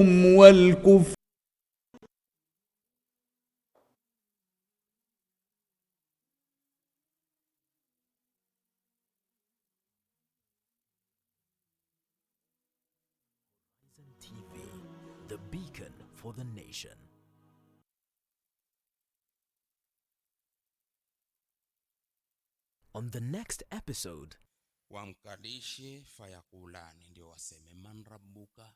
والكفر. TV, the beacon for the nation. On the next episode, wamkalishe fayakulani, ndio waseme man rabbuka,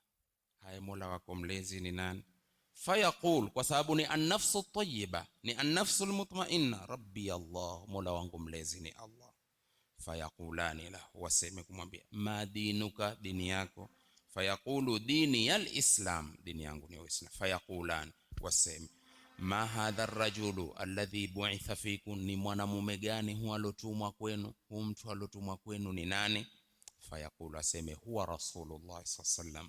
haye mola wako mlezi ni nani? Fayaqul, kwa sababu ni an-nafsu at-tayyiba, ni an-nafsu al-mutma'inna, rabbi Allah, mola wangu mlezi ni Allah. Fayakulani la, waseme kumwambia ma dinuka, dini yako. Fayaqulu dini al-islam, dini yangu ni Uislamu. Fayakulani, waseme ma hadha ar-rajulu alladhi bu'itha fikum, ni mwanamume gani huwa alotumwa kwenu? Mtu alotumwa kwenu ni nani? Fayaqulu, aseme huwa rasulullah sallallahu alaihi wasallam.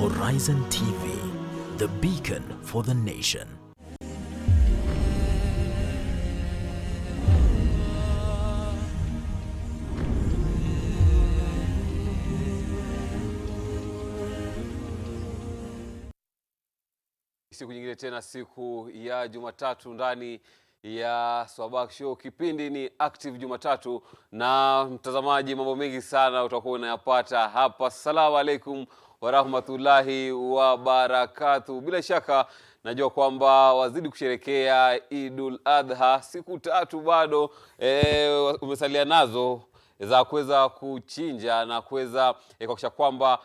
Horizon TV, the beacon for the nation. Siku nyingine tena, siku ya Jumatatu ndani ya Sabah Show. Kipindi ni Active Jumatatu, na mtazamaji, mambo mengi sana utakuwa unayapata hapa. Assalamu alaikum wa rahmatullahi wa barakatuh. Bila shaka najua kwamba wazidi kusherekea Idul Adha, siku 3 bado umesalia nazo za kuweza kuchinja na kuweza kuhakikisha kwamba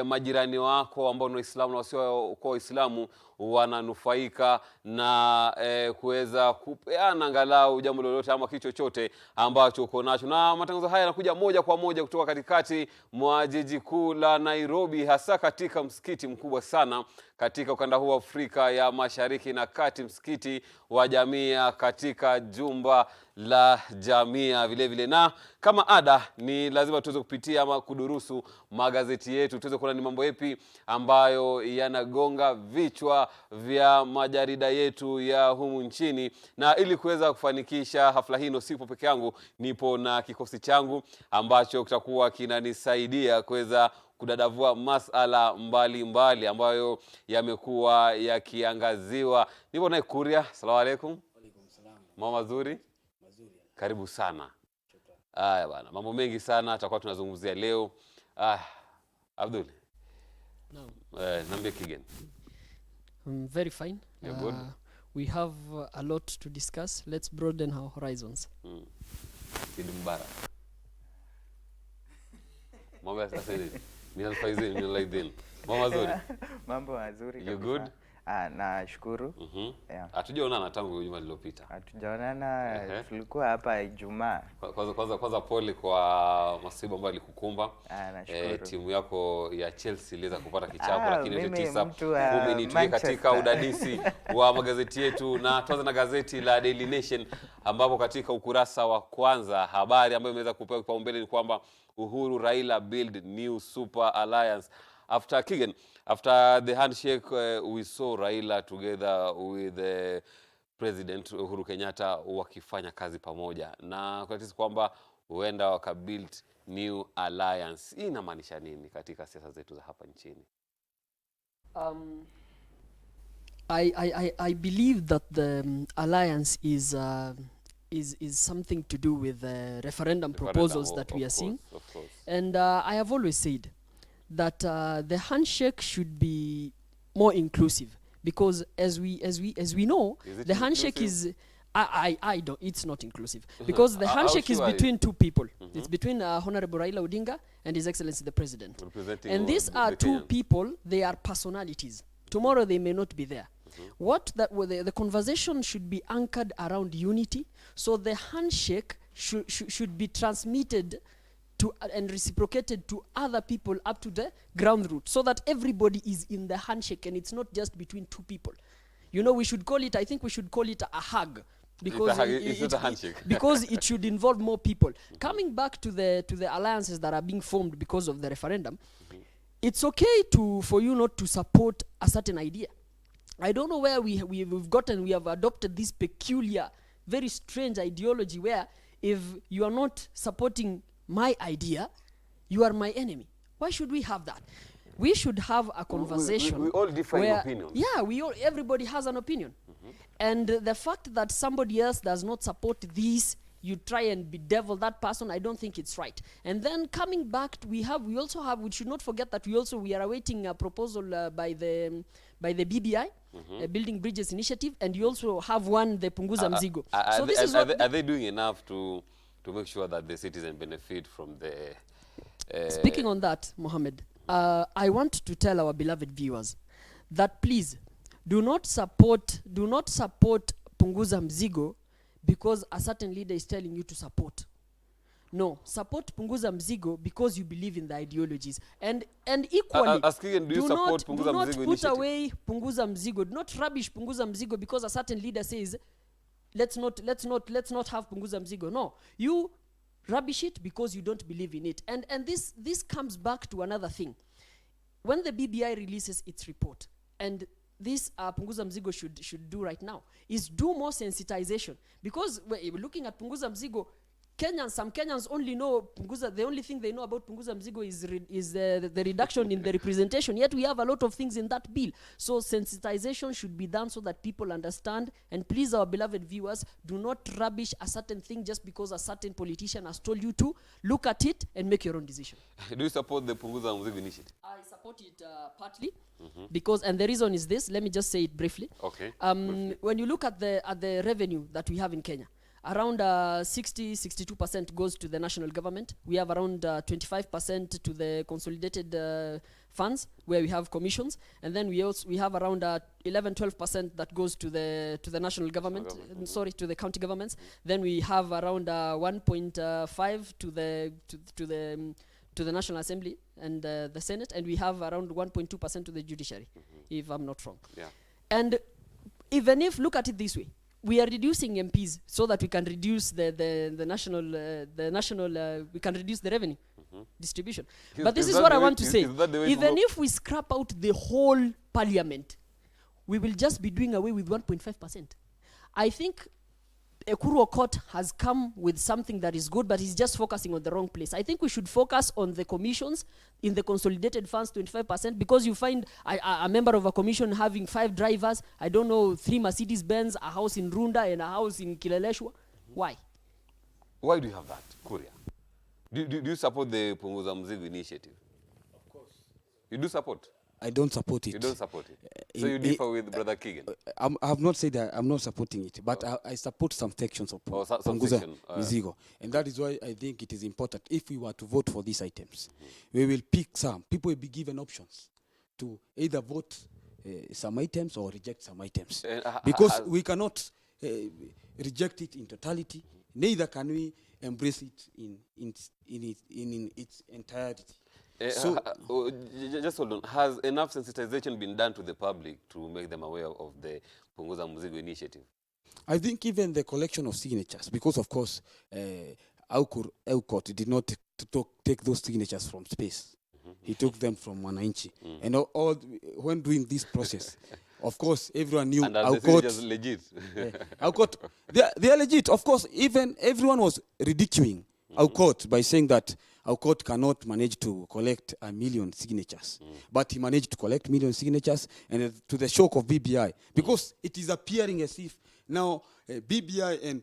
majirani wako ambao ni Waislamu na wasio kwa Waislamu wananufaika na kuweza kupeana angalau jambo lolote ama kitu chochote ambacho uko nacho. Na matangazo haya yanakuja moja kwa moja kutoka katikati mwa jiji kuu la Nairobi, hasa katika msikiti mkubwa sana katika ukanda huu wa Afrika ya Mashariki na Kati, msikiti wa Jamia, katika jumba la Jamia vile vile. Na kama ada, ni lazima tuweze kupitia ama kudurusu magazeti yetu, tuweze kuona ni mambo yapi ambayo yanagonga vichwa vya majarida yetu ya humu nchini. Na ili kuweza kufanikisha hafla hii, sipo peke yangu, nipo na kikosi changu ambacho kitakuwa kinanisaidia kuweza kudadavua masala mbali ambayo yamekuwa yakiangaziwa. Nipo na Kuria. Asalamu alaykum. Waalaikum salam. Mama mazuri? Mazuri. Karibu sana. Haya bana, mambo mengi sana tutakuwa tunazungumzia leo. Abdul. Naam. Niambie Kigen. Very fine. You're good. We have a lot to discuss. Let's broaden our horizons. Eid Mubarak. Mama sasa ni alfaizini ni laidin. Mama mazuri. Mambo mazuri kabisa. You good? Nashukuru. Yeah. Hatujaonana tangu juma lililopita. Hatujaonana, tulikuwa hapa Ijumaa. Kwanza pole kwa masiba ambayo alikukumba. Nashukuru. Timu yako ya Chelsea iliweza kupata kichapo, lakini yote 9 umenitumia katika udadisi wa magazeti yetu. Na tuanze na gazeti la Daily Nation, ambapo katika ukurasa wa kwanza habari ambayo imeweza kupewa kipaumbele ni kwamba Uhuru Raila build new super alliance. After the handshake, we saw Raila together with the President Uhuru Kenyatta wakifanya kazi pamoja, na kwa tisi kwamba huenda wakabuild new alliance. Hii inamaanisha nini katika siasa zetu za hapa nchini? I believe that the alliance is something to do with the referendum proposals that we are seeing. Of course. And I have always said that the handshake should be more inclusive, because as we know, the handshake is I don't, it's not inclusive, because the handshake is between two people. It's between Honorable Raila Odinga and His Excellency the President. And these are two people, they are personalities. Tomorrow they may not be there. The conversation should be anchored around unity, so the handshake should be transmitted to and reciprocated to other people up to the ground root, so that everybody is in the handshake and it's not just between two people. You know, we should call it, I think we should call it a hug. because It's not a handshake. because it should involve more people. Coming back to the alliances that are being formed because of the referendum, it's okay for you not to support a certain idea. I don't know where we have adopted this peculiar, very strange ideology where if you are not supporting my idea, you are my enemy. Why should we have that? We should have a conversation. We all differ in where, opinions. yeah, everybody has an opinion. And the fact that somebody else does not support this, you try and bedevil that person, I don't think it's right. And then coming back, we should not forget that we are awaiting a proposal by the BBI, Building Bridges Initiative, and you also have one, the Punguza Mzigo. Are they doing enough to make sure that the citizen benefit from the... Speaking on that, Mohammed, I want to tell our beloved viewers that please, do not support Punguza Mzigo because a certain leader is telling you to support. No, support Punguza Mzigo because you believe in the ideologies. And equally, do not put away Punguza Mzigo. Do not rubbish Punguza Mzigo because a certain leader says, let's not have Punguza Mzigo. No, you rubbish it because you don't believe in it. And this comes back to another thing. When the BBI releases its report, and this Punguza Mzigo should do right now, is do more sensitization. Because we're looking at Punguza Mzigo, some Kenyans only know Punguza, the only thing they know about Punguza Mzigo is the reduction in the representation, yet we have a lot of things in that bill. So sensitization should be done so that people understand, and please, our beloved viewers, do not rubbish a certain thing just because a certain politician has told you to. Look at it and make your own decision. Do you support the Punguza Mzigo initiative? I support it partly, because, and the reason is this, let me just say it briefly. Okay. When you look at the revenue that we have in Kenya, around 62% goes to the national government. We have around 25% to the consolidated funds where we have commissions, and then we have around 11-12% that goes to the national government. To the county governments. Then we have around 1.5 to the National Assembly and the Senate, and we have around 1.2% to the judiciary, if I'm not wrong. Yeah. And even if, look at it this way, we are reducing MPs so that we can reduce we can reduce the revenue distribution. But this is what I want to say. Even if we scrap out the whole parliament, we will just be doing away with 1.5%. I think Ekuru Okot has come with something that is good, but he's just focusing on the wrong place. I think we should focus on the commissions in the consolidated funds, 25%, because you find a member of a commission having 5 drivers, 3 Mercedes-Benz, a house in Runda and a house in Kileleshwa. Why? Why do you have that, Kuria? Do you support the Punguza Mzigo initiative? Of course. You do support? I don't support it. You don't support it? So you differ with Brother Keegan? I have not said that I'm not supporting it, but I support some sections of Punguza Mzigo. And that is why I think it is important. If we were to vote for these items, we will pick some. People will be given options to either vote some its or reject some items. Because we cannot reject it in totality, neither can we embrace it in its entirety. Just hold on. Has enough sensitization been done to the public to make them aware of the Punguza Mzigo initiative? I think even the collection of signatures, because of course, Aukot did not take those signatures from space. He took them from Wananchi. And when doing this process, of course, everyone knew Aukot is legit. Aukot, they are legit. Of course, even everyone was ridiculing Aukot by saying that Aukot cannot manage to collect 1 million signatures. But he managed to collect 1 million signatures, and to the shock of BBI, because it is appearing as if now BBI and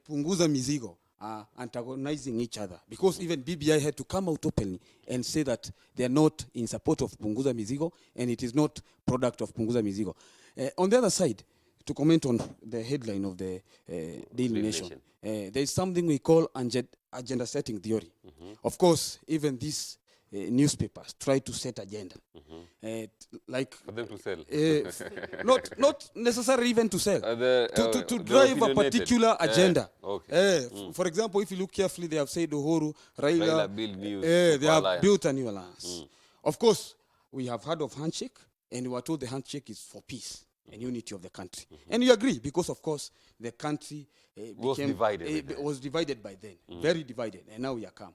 Punguza Mzigo are antagonizing each other, because even BBI had to come out openly and say that they are not in support of Punguza Mzigo, and it is not product of Punguza Mzigo. On the other side, to comment on the headline of the Daily Nation, there is something we call agenda setting theory. Of course, even these newspapers try to set agenda, like for them to sell. not necessarily even to sell, to drive a particular agenda. For example, if you look carefully, they have said Uhuru, Raila build news. They have built a new alliance. Of course, we have heard of handshake, and we were told the handshake is for peace. and unity of the country. And you agree, because of course the country Was divided by then. was divided by then, very divided, and now we are calm.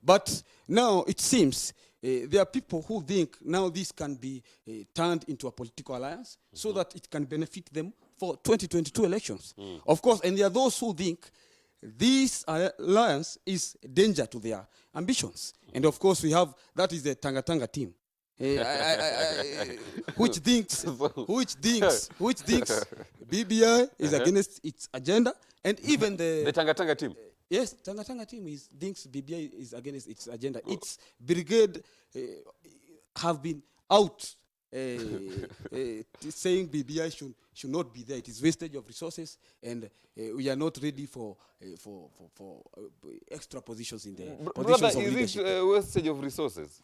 But now it seems there are people who think now this can be turned into a political alliance so that it can benefit them for 2022 elections. Of course, and there are those who think this alliance is danger to their ambitions. And of course, we have, that is the Tanga team. Which thinks BBI is against its agenda, and even the Tanga team. Yes, Tanga team thinks BBI is against its agenda. Its brigade have been out saying BBI should not be there. It is wastage of resources, and we are not ready for extra positions in the positions of leadership. Is it wastage of resources?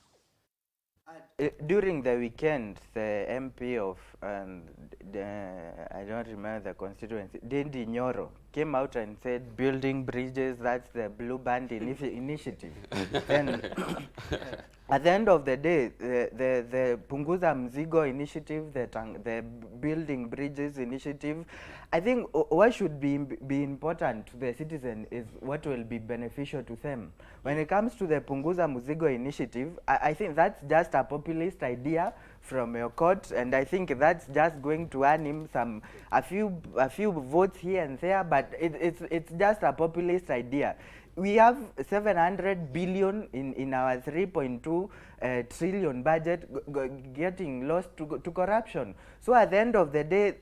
During the weekend, the MP of, I don't remember the constituency, Dindi Nyoro, came out and said building bridges, that's the Blue Band initiative. And at the end of the day, the Punguza Mzigo initiative, the building bridges initiative, I think what should be important to the citizen is what will be beneficial to them. When it comes to the Punguza Mzigo initiative, I think that's just a populist idea from your court, and I think that's just going to earn him a few votes here and there, but it's just a populist idea. We have 700 billion in our 3.2 trillion budget getting lost to corruption. So at the end of the day,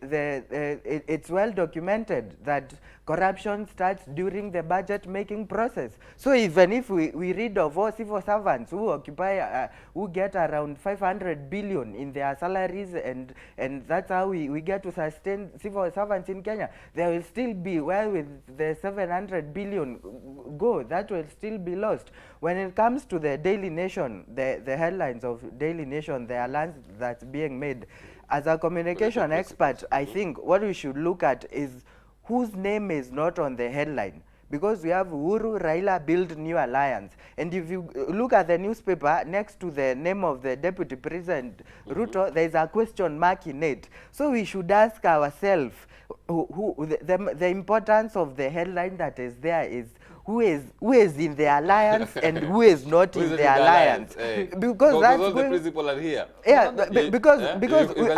it's well documented that corruption starts during the budget making process. So even if we read of all civil servants who occupy, who get around 500 billion in their salaries, and that's how we get to sustain civil servants in Kenya, there will still be, where with the 700 billion go, that will still be lost. When it comes to the Daily Nation, the headlines of Daily Nation, the alliance that's being made, as a communication expert, I think what we should look at is whose name is not on the headline. Because we have Uhuru, Raila build new alliance. And if you look at the newspaper, next to the name of the Deputy President, Ruto, there is a question mark in it. So we should ask ourselves, the importance of the headline that is there is who is in the alliance and who is not in the alliance. Because that's all the principles are here. Yeah, because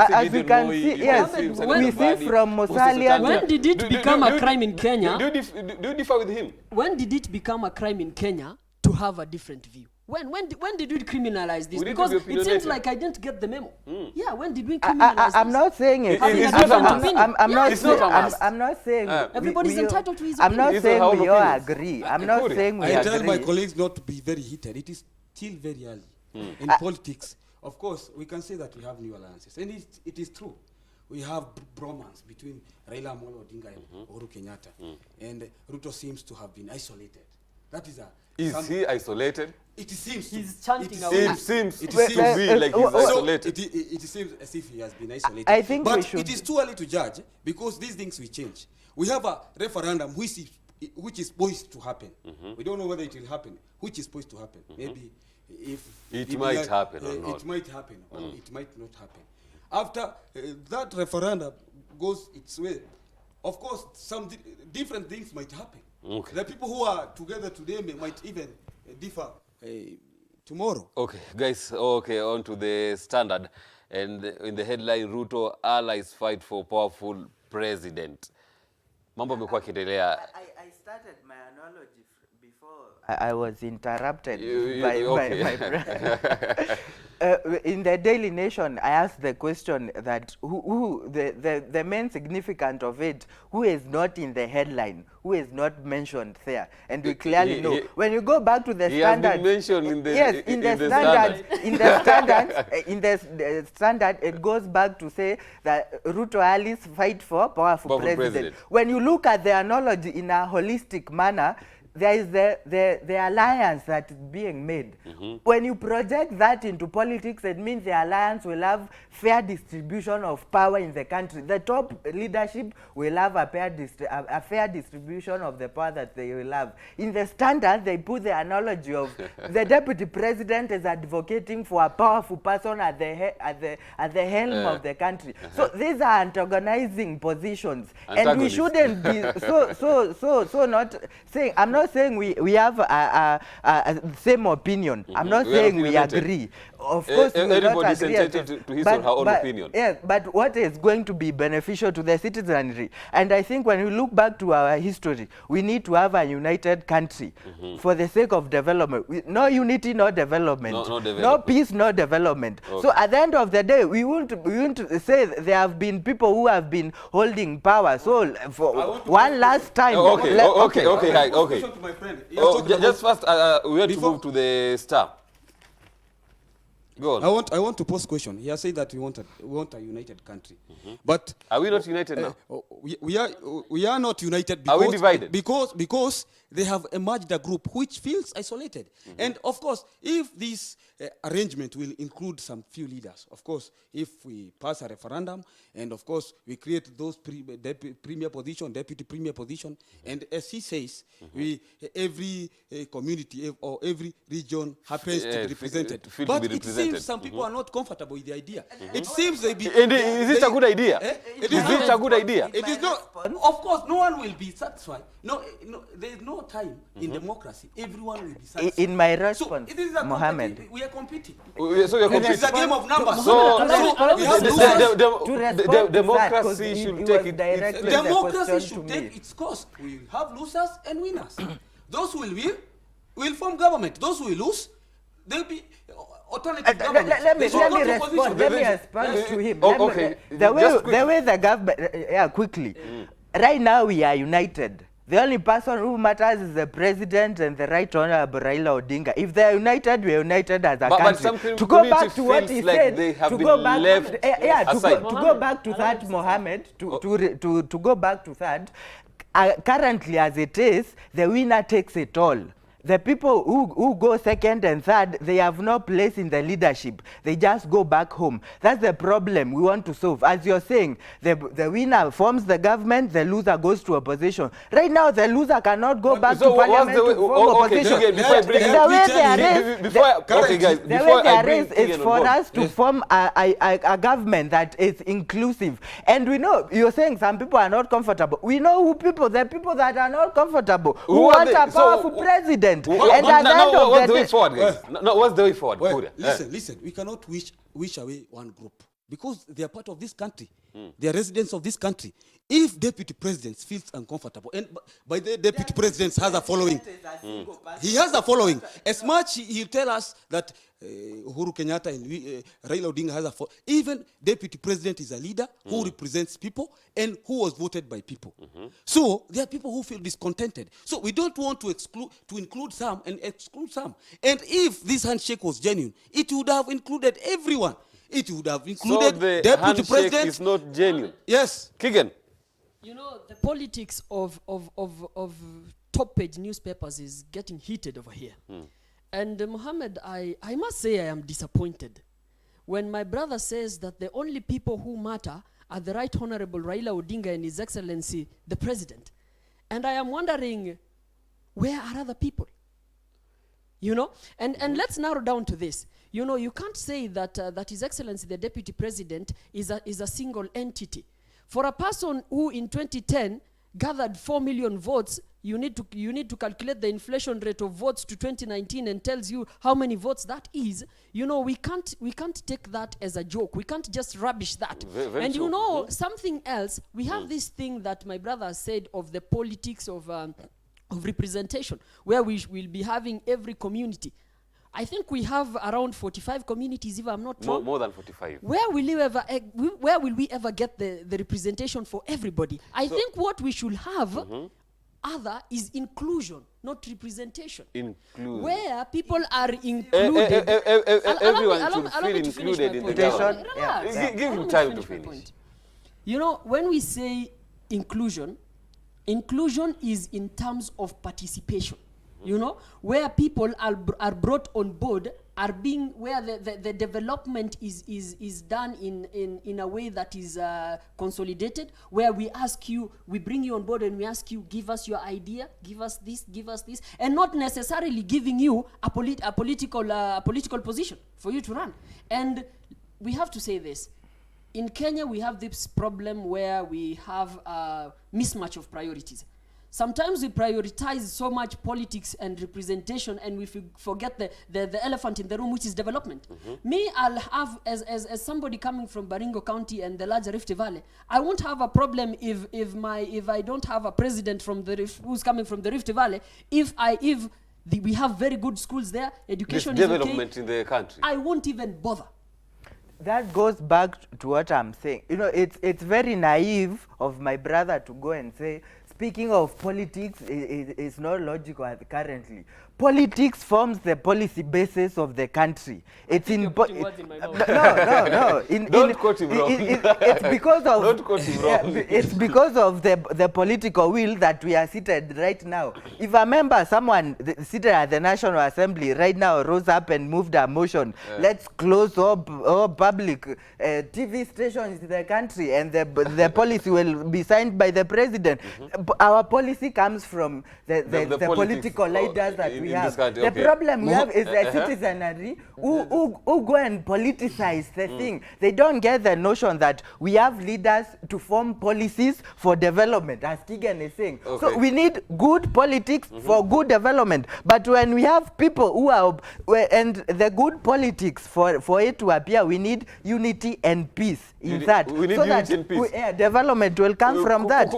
as we can see, yes, we see from Musalia. When did it become a crime in Kenya? Do you differ with him? When did it become a crime in Kenya to have a different view? When did we criminalize this? Because it seems like I didn't get the memo. Yeah, when did we criminalize this? I'm not saying it. I'm not saying everybody's entitled to his I'm not opinion. saying we all agree. I'm not saying we agree. I tell my colleagues not to be very heated. It is still very early. In politics, of course, we can say that we have new alliances. And it is true. We have bromance between Raila Amolo Odinga and Uhuru Kenyatta. And Ruto seems to have been isolated. That is Is he isolated? It seems He's chanting It seems to be like he's isolated. It seems as if he has been isolated. I think we but should. it is too early to judge, because these things will change. We have a referendum which is poised to happen. We don't know whether it will happen. Which is poised to happen? Maybe if it might happen or not. It might happen or it might not happen. After that referendum goes its way, of course, some different things might happen. Okay. The people who are together today might even differ tomorrow. Okay, guys, on to the Standard. And in the headline, Ruto allies fight for powerful president. Mambo yamekuwa kiendelea. I started my analogy before I was interrupted by my brother. In the Daily Nation, I asked the question that the main significance of it, who is not in the headline, who is not mentioned there, and we clearly know. When you go back to the Standard, has been mentioned in the in the Standard, it goes back to say that Ruto allies fight for powerful president. When you look at the analogy in a holistic manner, there is the alliance that is being made. When you project that into politics, it means the alliance will have fair distribution of power in the country. The top leadership will have a fair distribution of the power that they will have. In the standard, they put the analogy of the deputy president is advocating for a powerful person at the helm of the country. So these are antagonizing positions, and we shouldn't be so not saying. I'm not saying we have a same opinion. I'm not saying we agree. Of course, we will not agree to his or her own opinion. Yes, but what is going to be beneficial to the citizenry? And I think when we look back to our history, we need to have a united country for the sake of development. No unity, no development. No peace, no development. Okay. So at the end of the day, we won't say there have been people who have been holding power. So for one last time. Okay. Just first, we have to move to the star. Go on. I want to pose a question. He has said that we want a united country, but are we not united now? We are not united. Are we divided? Because they have emerged a group which feels isolated, and of course, if this arrangement will include some few leaders, of course, if we pass a referendum, and of course we create those premier position, deputy premier position, and as he says, every community or every region happens to be represented. But it seems some people are not comfortable with the idea. It seems they be. Is it a good idea? Is it a good idea? It is not. Of course, no one will be satisfied. No, there is no time in democracy. Everyone will be satisfied. In my response, so Mohammed, we are competing. So you're competing. It's a game of numbers. Democracy should take it. Democracy should take its course. We will have losers and winners. Those who will form government. Those who will lose, they'll be alternative government. Let me respond to him. The way the government, quickly. Right now we are united. The only person who matters is the president and the Right Honorable Raila Odinga. If they are united, we are united as a country. To go back to what he said, to go back to that, Mohammed, to go back to that, currently as it is, the winner takes it all. The people who go second and third, they have no place in the leadership. They just go back home. That's the problem we want to solve. As you're saying, the winner forms the government, the loser goes to opposition. Right now, the loser cannot go back to parliament to form opposition. The way there is for us to form a government that is inclusive. And we know, you're saying some people are not comfortable. We know the people that are not comfortable, who want a powerful president. And what's the way forward, guys? What's the way forward? Well, listen, we cannot wish away one group because they are part of this country. They are residents of this country. If deputy president feels uncomfortable, and by the deputy president has a following, he has a following. As much he'll tell us that Uhuru Kenyatta and Raila Odinga has a following. Even deputy president is a leader who represents people and who was voted by people. So there are people who feel discontented. So we don't want to include some and exclude some. And if this handshake was genuine, it would have included everyone. It would have included so the deputy president. Is not genuine. Yes, Keegan. You know, the politics of top page newspapers is getting heated over here. And Mohammed, I must say I am disappointed when my brother says that the only people who matter are the Right Honorable Raila Odinga and His Excellency the President. And I am wondering, where are other people? You know, and let's narrow down to this. You know, you can't say that that His Excellency the Deputy President is a single entity. For a person who in 2010 gathered 4 million votes, you need to calculate the inflation rate of votes to 2019 and tells you how many votes that is. You know, we can't take that as a joke. We can't just rubbish that. Very and true. you know, something else, we have this thing that my brother said of the politics of representation, where we will be having every community. I think we have around 45 communities, if I'm not wrong. More than 45. Where will we ever get the representation for everybody? I think what we should have other is inclusion, not representation. Inclusion. Where people are included. Everyone should feel included in the government. Yeah. Give him time to finish. You know, when we say inclusion, Inclusion is in terms of participation, you know, where people are brought on board, are being, where the development is done in a way that is consolidated, where we ask you, we bring you on board and we ask you, give us your idea, give us this, and not necessarily giving you a political position for you to run. And we have to say this. In Kenya, we have this problem where we have a mismatch of priorities. Sometimes we prioritize so much politics and representation, and we forget the elephant in the room, which is development. Me, I'll have, as somebody coming from Baringo County and the larger Rift Valley, I won't have a problem if I don't have a president from who's coming from the Rift Valley. We have very good schools there, education is development okay, in the country, I won't even bother. That goes back to what I'm saying. You know, it's very naive of my brother to go and say, speaking of politics, is not logical currently. Politics forms the policy basis of the country. It's in words in my mouth. No. Don't quote him wrong. It's because of Don't quote him wrong. it's because of the political will that we are seated right now. If I remember, someone seated at the National Assembly right now rose up and moved a motion. Let's close all public TV stations in the country, and the policy will be signed by the president. Our policy comes from the political leaders that we have. Country, the problem we have is the citizenry who go and politicize the thing. They don't get the notion that we have leaders to form policies for development, as Keegan is saying. So we need good politics for good development. But when we have people who are, and the good politics, for it to appear, we need unity and peace in that. We need so unity that and peace. Development will come from that.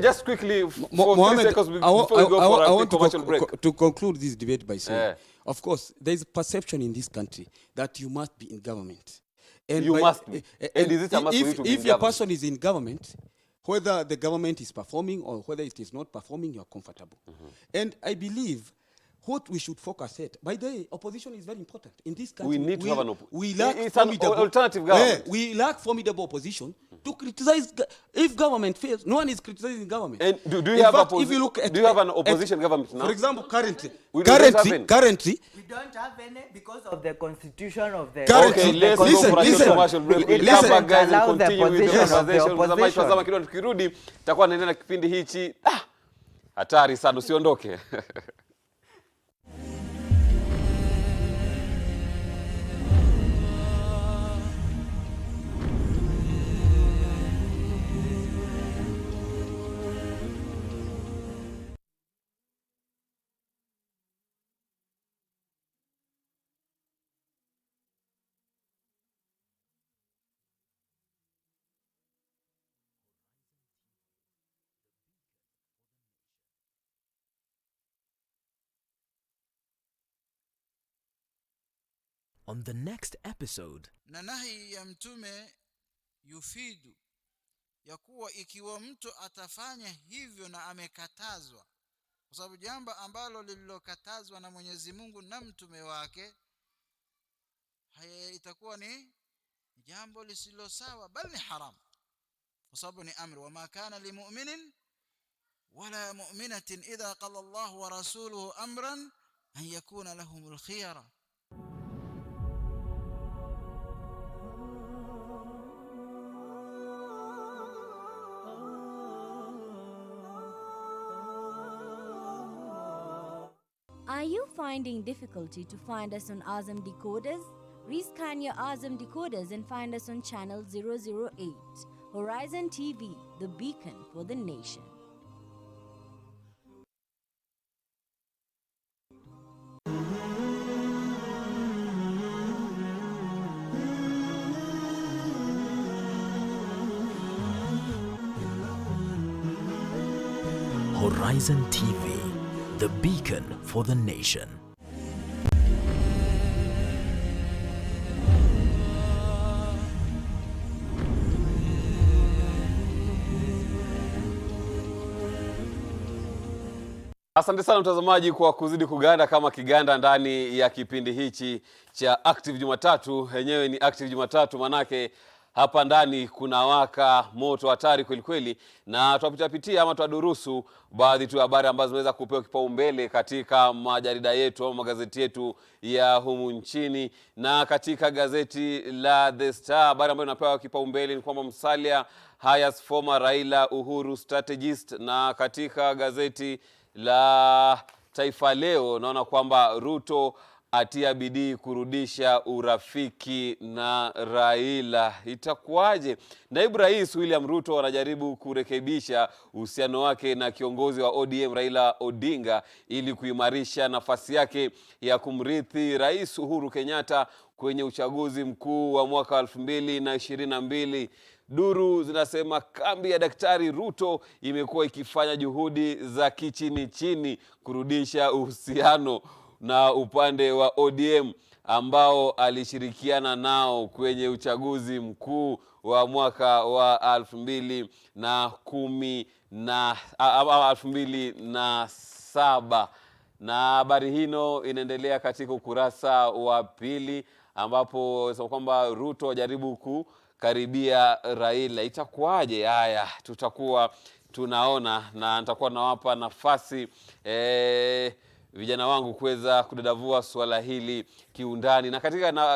Just quickly, for Mohammed, 3 seconds before we go for a quick commercial break. To conclude this debate by saying, of course, there is a perception in this country that you must be in government. And you must be. And is it a must for you to be in if your government? person is in government, whether the government is performing or whether it is not performing, you are comfortable. And I believe what we should focus at, by the way, opposition is very important in this country. We need to have an opposition. We lack It's an alternative government. we lack formidable opposition to criticize. If government fails, no one is criticizing government. And do you In have fact, if you look at, do you have an opposition government now? For example, currently, We don't have currently, any. We don't have any because of the constitution of the... Okay, let's go for a short commercial break. We'll come back, guys, allow and the continue with the position of the conversation. Mtazamaji, tazama opposition. kidogo, tukirudi tutakuwa naendelea na kipindi hichi. Hatari sana, usiondoke. On the next episode, na nahi ya mtume yufidu ya kuwa ikiwa mtu atafanya hivyo na amekatazwa, kwa sababu jambo ambalo lililokatazwa na Mwenyezi Mungu na mtume wake itakuwa ni jambo lisilo sawa, bali ni haram, kwa sababu ni amri. Wama kana limu'minin wala mu'minatin idha qala Allah wa rasuluhu amran an yakuna lahumul khiyara. Are you finding difficulty to find us on Azam decoders? Rescan your Azam decoders and find us on channel 008. Horizon TV, the beacon for the nation. Horizon TV, the beacon for the nation. Asante sana mtazamaji kwa kuzidi kuganda kama kiganda ndani ya kipindi hichi cha Active Jumatatu. Yenyewe ni Active Jumatatu manake hapa ndani kuna waka moto hatari kweli kweli, na tunapitia ama tuadurusu baadhi tu habari ambazo zinaweza kupewa kipaumbele katika majarida yetu au magazeti yetu ya humu nchini. Na katika gazeti la The Star, habari ambayo inapewa kipaumbele ni kwamba Musalia hires former Raila Uhuru strategist. Na katika gazeti la Taifa Leo naona kwamba Ruto atia bidii kurudisha urafiki na Raila. Itakuwaje? Naibu Rais William Ruto anajaribu kurekebisha uhusiano wake na kiongozi wa ODM Raila Odinga ili kuimarisha nafasi yake ya kumrithi Rais Uhuru Kenyatta kwenye uchaguzi mkuu wa mwaka 2022. Duru zinasema kambi ya Daktari Ruto imekuwa ikifanya juhudi za chini kurudisha uhusiano na upande wa ODM ambao alishirikiana nao kwenye uchaguzi mkuu wa mwaka wa 2007. Na habari hino inaendelea katika ukurasa wa 2 ambapo sema kwamba Ruto ajaribu kukaribia Raila. Itakuwaje? Haya tutakuwa tunaona, na nitakuwa nawapa nafasi vijana wangu kuweza kudadavua swala hili kiundani. Na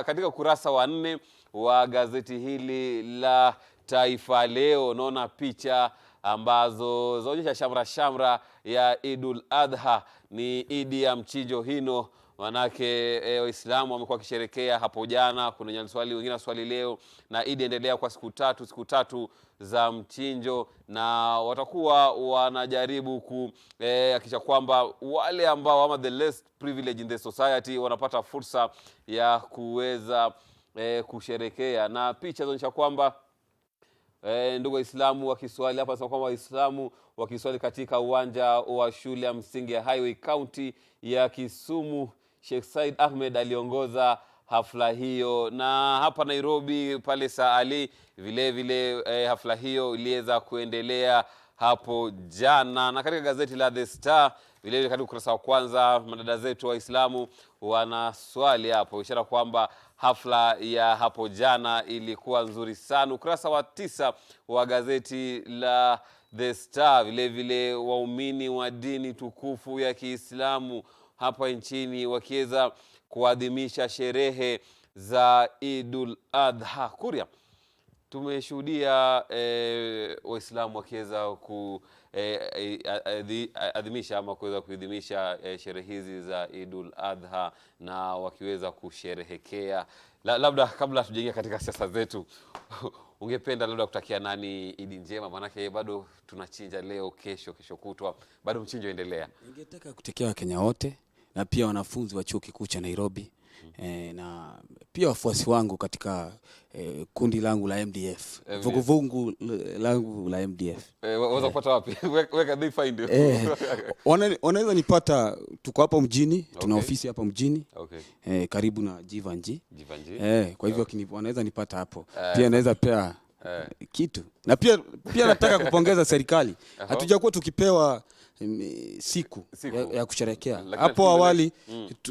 katika ukurasa wa 4 wa gazeti hili la Taifa Leo naona picha ambazo zaonyesha shamra ya Idul Adha. Ni idi ya mchinjo hino, manake Waislamu wamekuwa kisherekea hapo jana, kuna swali wengine swali leo, na idi endelea kwa siku tatu za mchinjo, na watakuwa wanajaribu kuhakikisha kwamba wale ambao ama the less privileged in the society wanapata fursa ya kuweza kusherekea. Na picha zinaonyesha kwamba ndugu Waislamu wakiswali hapa, sema kwamba Waislamu wakiswali katika uwanja wa shule ya msingi ya Highway County ya Kisumu. Sheikh Said Ahmed aliongoza hafla hiyo. Na hapa Nairobi pale Saali vile hafla hiyo iliweza kuendelea hapo jana. Na katika gazeti la The Star vile katika ukurasa wa kwanza madada zetu Waislamu wanaswali hapo, ishara kwamba hafla ya hapo jana ilikuwa nzuri sana. Ukurasa wa 9 wa gazeti la The Star vile waumini wa dini tukufu ya Kiislamu hapa nchini wakiweza kuadhimisha sherehe za Idul Adha. Kuria tumeshuhudia Waislamu wakiweza kuadhimisha ama kuweza kuidhimisha sherehe hizi za Idul Adha na wakiweza kusherehekea. Labda kabla tujaingia katika siasa zetu ungependa labda kutakia nani idi njema? Manake bado tunachinja leo, kesho kutwa bado mchinjo endelea. Ningetaka kutakia Wakenya wote na pia wanafunzi wa chuo kikuu cha Nairobi na pia wafuasi wangu katika kundi langu la MDF, vuguvugu langu la MDF. Waweza kupata wapi? Where can they find you? Wanaweza nipata, tuko hapa mjini, tuna ofisi hapa mjini. Karibu na Jivanji. Kwa hivyo wanaweza nipata hapo. Pia naweza pea kitu. Na pia nataka kupongeza serikali. Hatujakuwa tukipewa siku ya kusherehekea. Hapo awali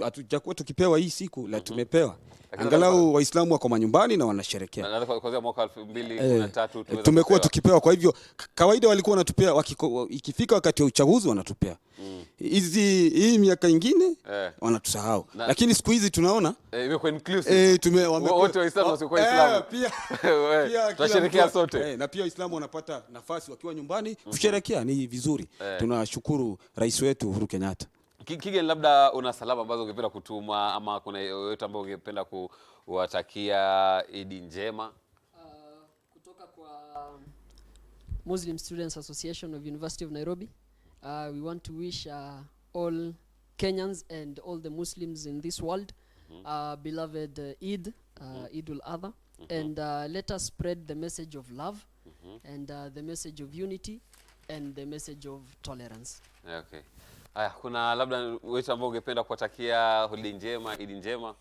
hatujakuwa tukipewa hii siku, la tumepewa. Angalau Waislamu wako manyumbani na wanasherehekea. Na kuanzia mwaka 2013 tumekuwa tukipewa. Kwa hivyo kawaida walikuwa wanatupea ikifika wakati wa uchaguzi wanatupea. Hii miaka ingine wanatusahau. Lakini siku hizi tunaona imekuwa inclusive. Wote Waislamu wasio Waislamu. Pia tunasherehekea sote. Na pia Waislamu wanapata nafasi wakiwa nyumbani kusherehekea, ni vizuri. Tunashukuru rais wetu Uhuru Kenyatta. Kige, labda una salama ambazo ungependa kutuma ama kuna yote ambao ungependa kuwatakia idi njema? Kutoka kwa Muslim Students Association of University of Nairobi, we want to wish all Kenyans and all the Muslims in this world beloved Eid, Idul Adha, and let us spread the message of love and the message of unity and the message of tolerance. Okay. Haya, kuna labda wewe ambao ungependa kuwatakia holiday njema, idi njema?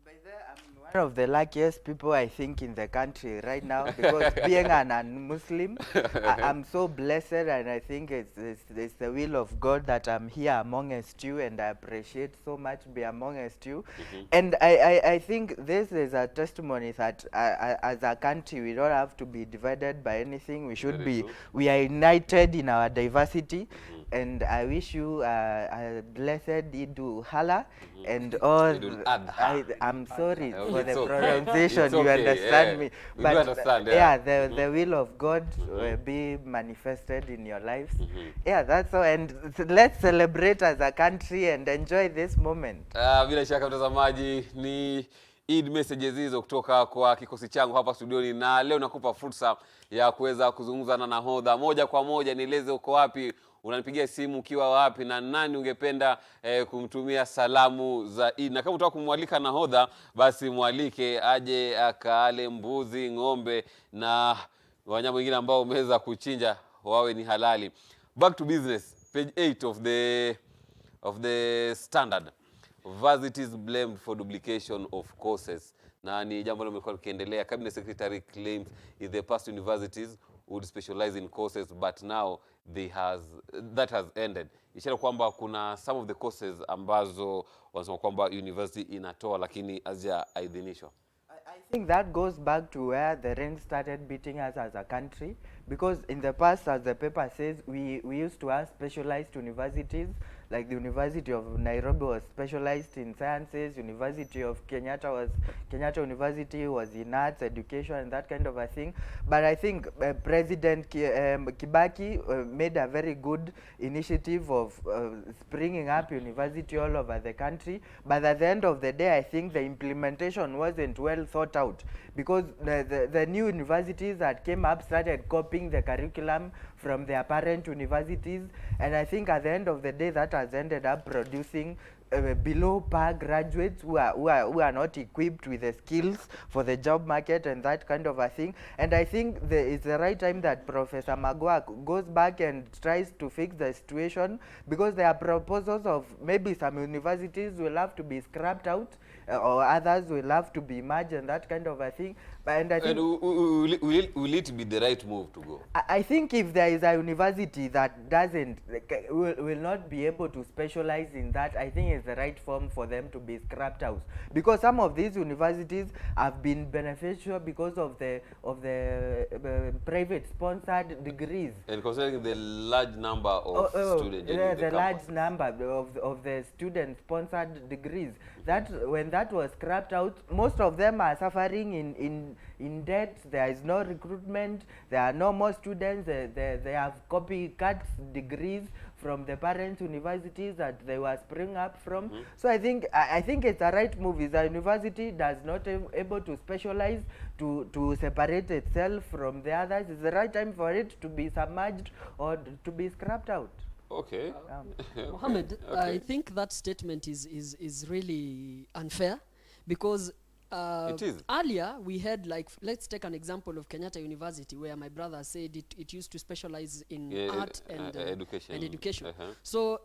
By the I'm one of the luckiest people I think in the country right now, because being an Muslim, I'm so blessed, and I think it's the will of God that I'm here amongst you, and I appreciate so much be amongst you. And I think this is a testimony that as a country we don't have to be divided by anything. We should we are united in our diversity. And I wish you a blessed Idul Hala and all. I'm sorry for the pronunciation. You understand me, but the will of God be manifested in your lives. Yeah, that's all. And let's celebrate as a country and enjoy this moment. Bila shaka mtazamaji, ni Eid messages hizo kutoka kwa kikosi changu hapa studioni, na leo nakupa fursa ya kuweza kuzungumza na nahodha moja kwa moja. Nieleze uko wapi, unanipigia simu ukiwa wapi, na nani ungependa kumtumia salamu za Eid. Na kama unataka kumwalika nahodha, basi mwalike aje akaale mbuzi, ng'ombe na wanyama wengine ambao umeweza kuchinja wawe ni halali. Back to business. Page 8 of the Standard. Varsities blamed for duplication of courses. Na ni jambo ambalo limekuwa likiendelea. Cabinet Secretary claims in the past universities would specialize in courses, but now that has ended. Ishara kwamba kuna some of the courses ambazo wanasema kwamba university inatoa lakini hazijaidhinishwa. I think that goes back to where the rain started beating us as a country, because in the past, as the paper says, we used to have specialized universities. Like the University of Nairobi was specialized in sciences, University of Kenyatta University was in arts, education, and that kind of a thing. But I think President Kibaki made a very good initiative of springing up university all over the country. But at the end of the day, I think the implementation wasn't well thought out, because the new universities that came up started copying the curriculum from their parent universities, and I think at the end of the day that has ended up producing below par graduates who are not equipped with the skills for the job market and that kind of a thing. And I think it's the right time that Professor Magua goes back and tries to fix the situation, because there are proposals of maybe some universities will have to be scrapped out, or others will have to be merged and that kind of a thing. And I think, will it be the right move to go? I think if there is a university that will not be able to specialize in that, I think it's the right form for them to be scrapped out, because some of these universities have been beneficial because of the private sponsored degrees. And considering the large number of students, the large number of the student sponsored degrees, that when that was scrapped out, most of them are suffering in debt. There is no recruitment, there are no more students, they have copycat degrees from the parent universities that they were spring up from. So I think it's a right move. If the university does not able to specialize, to separate itself from the others, it's the right time for it to be submerged or to be scrapped out. Okay. Mohammed, I think that statement is really unfair, because it is. Earlier we had, like, let's take an example of Kenyatta University, where my brother said it used to specialize in art and education. So,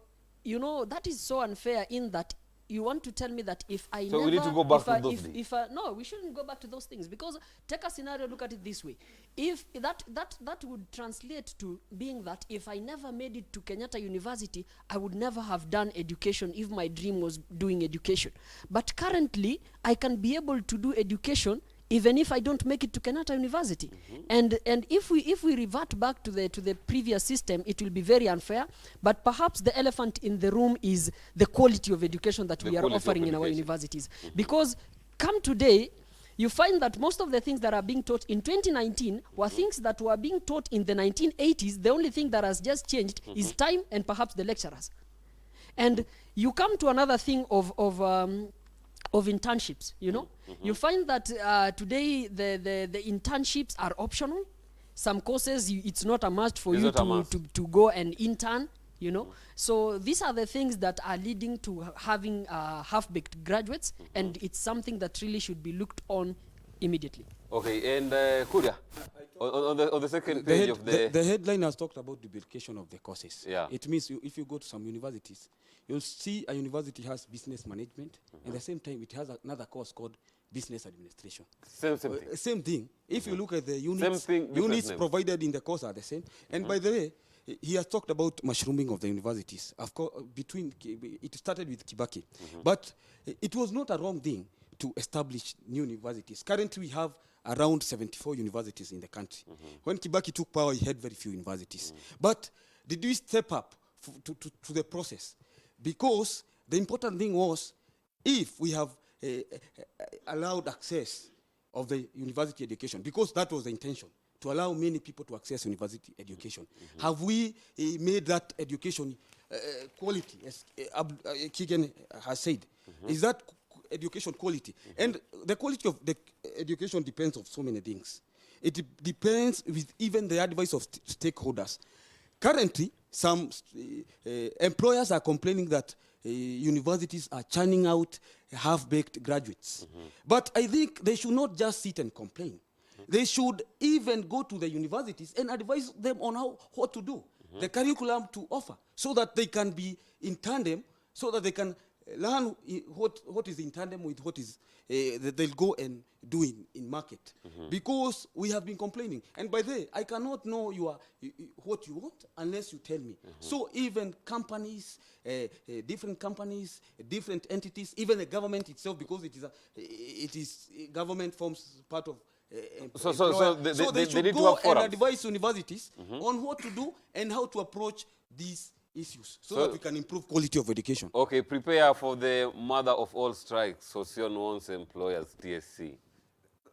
you know, that is so unfair, in that you want to tell me that if I so we need to go back to those things. No, we shouldn't go back to those things, because take a scenario, look at it this way. If that would translate to being that if I never made it to Kenyatta University, I would never have done education if my dream was doing education. But currently, I can be able to do education even if I don't make it to Kenyatta University. And if we revert back to the previous system, it will be very unfair. But perhaps the elephant in the room is the quality of education that we are offering in our universities. Because come today, you find that most of the things that are being taught in 2019 were things that were being taught in the 1980s. The only thing that has just changed is time and perhaps the lecturers. And you come to another thing of internships, you know. You find that today the internships are optional. Some courses it's not a must for you to go and intern, you know. So these are the things that are leading to having half-baked graduates, and it's something that really should be looked on immediately. Okay, and Kuria, on the second page of the headline has talked about duplication of the courses. Yeah. It means if you go to some universities, you'll see a university has business management, and at the same time it has another course called business administration. Same thing. Same thing. If you look at the Same units, thing, different units names. provided in the course are the same. And by the way, he has talked about mushrooming of the universities. Of course, it started with Kibaki. But it was not a wrong thing to establish new universities. Currently, we have around 74 universities in the country. When Kibaki took power, he had very few universities. But did we step up to the process? Because the important thing was, if we have allowed access of the university education, because that was the intention, to allow many people to access university education. Have we made that education quality, as Keegan has said? Is that education quality? And the quality of the education depends on so many things. It depends with even the advice of stakeholders. Currently, some employers are complaining that universities are churning out half-baked graduates. But I think they should not just sit and complain. They should even go to the universities and advise them on what to do, the curriculum to offer, so that they can be in tandem, so that they can learn what is in tandem with what is that they'll go and do in market. Because we have been complaining. And by the way, I cannot know what you want unless you tell me. So even companies, different companies, different entities, even the government itself, because it is government forms part of So they should need to go have and forums. advise universities on what to do and how to approach these issues, so that we can improve quality of education. Okay, prepare for the mother of all strikes. Sosion wants employers, TSC.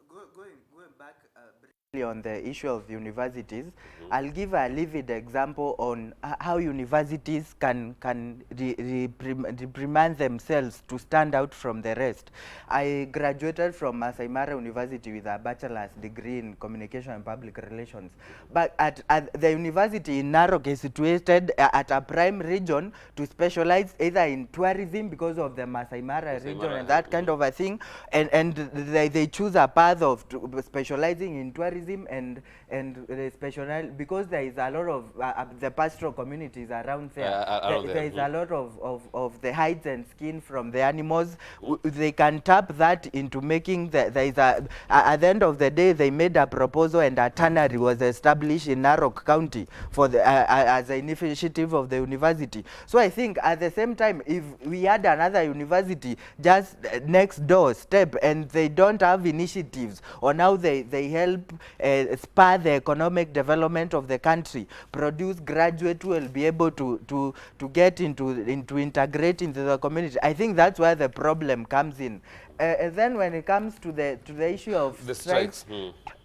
Going back briefly on the issue of universities, I'll give a livid example on how universities can reprimand themselves to stand out from the rest. I graduated from Masai Mara University with a bachelor's degree in communication and public relations. But at the university in Narok is situated at a prime region to specialize either in tourism because of the Masai Mara region and that kind of a thing, and they choose a path of specializing in tourism and specialize because there is a lot of the pastoral communities around there. There is a lot of the hides and skin from the animals. They can tap that into making there is at the end of the day they made a proposal and a tannery was established in Narok County for the as an initiative of the university. So I think at the same time, if we had another university just next door step and they don't have initiatives on how they help spur the economic development of the country, produce graduates who will be able to get into integrate into the community, I think that's where the problem comes in. And then when it comes to the issue of the strikes,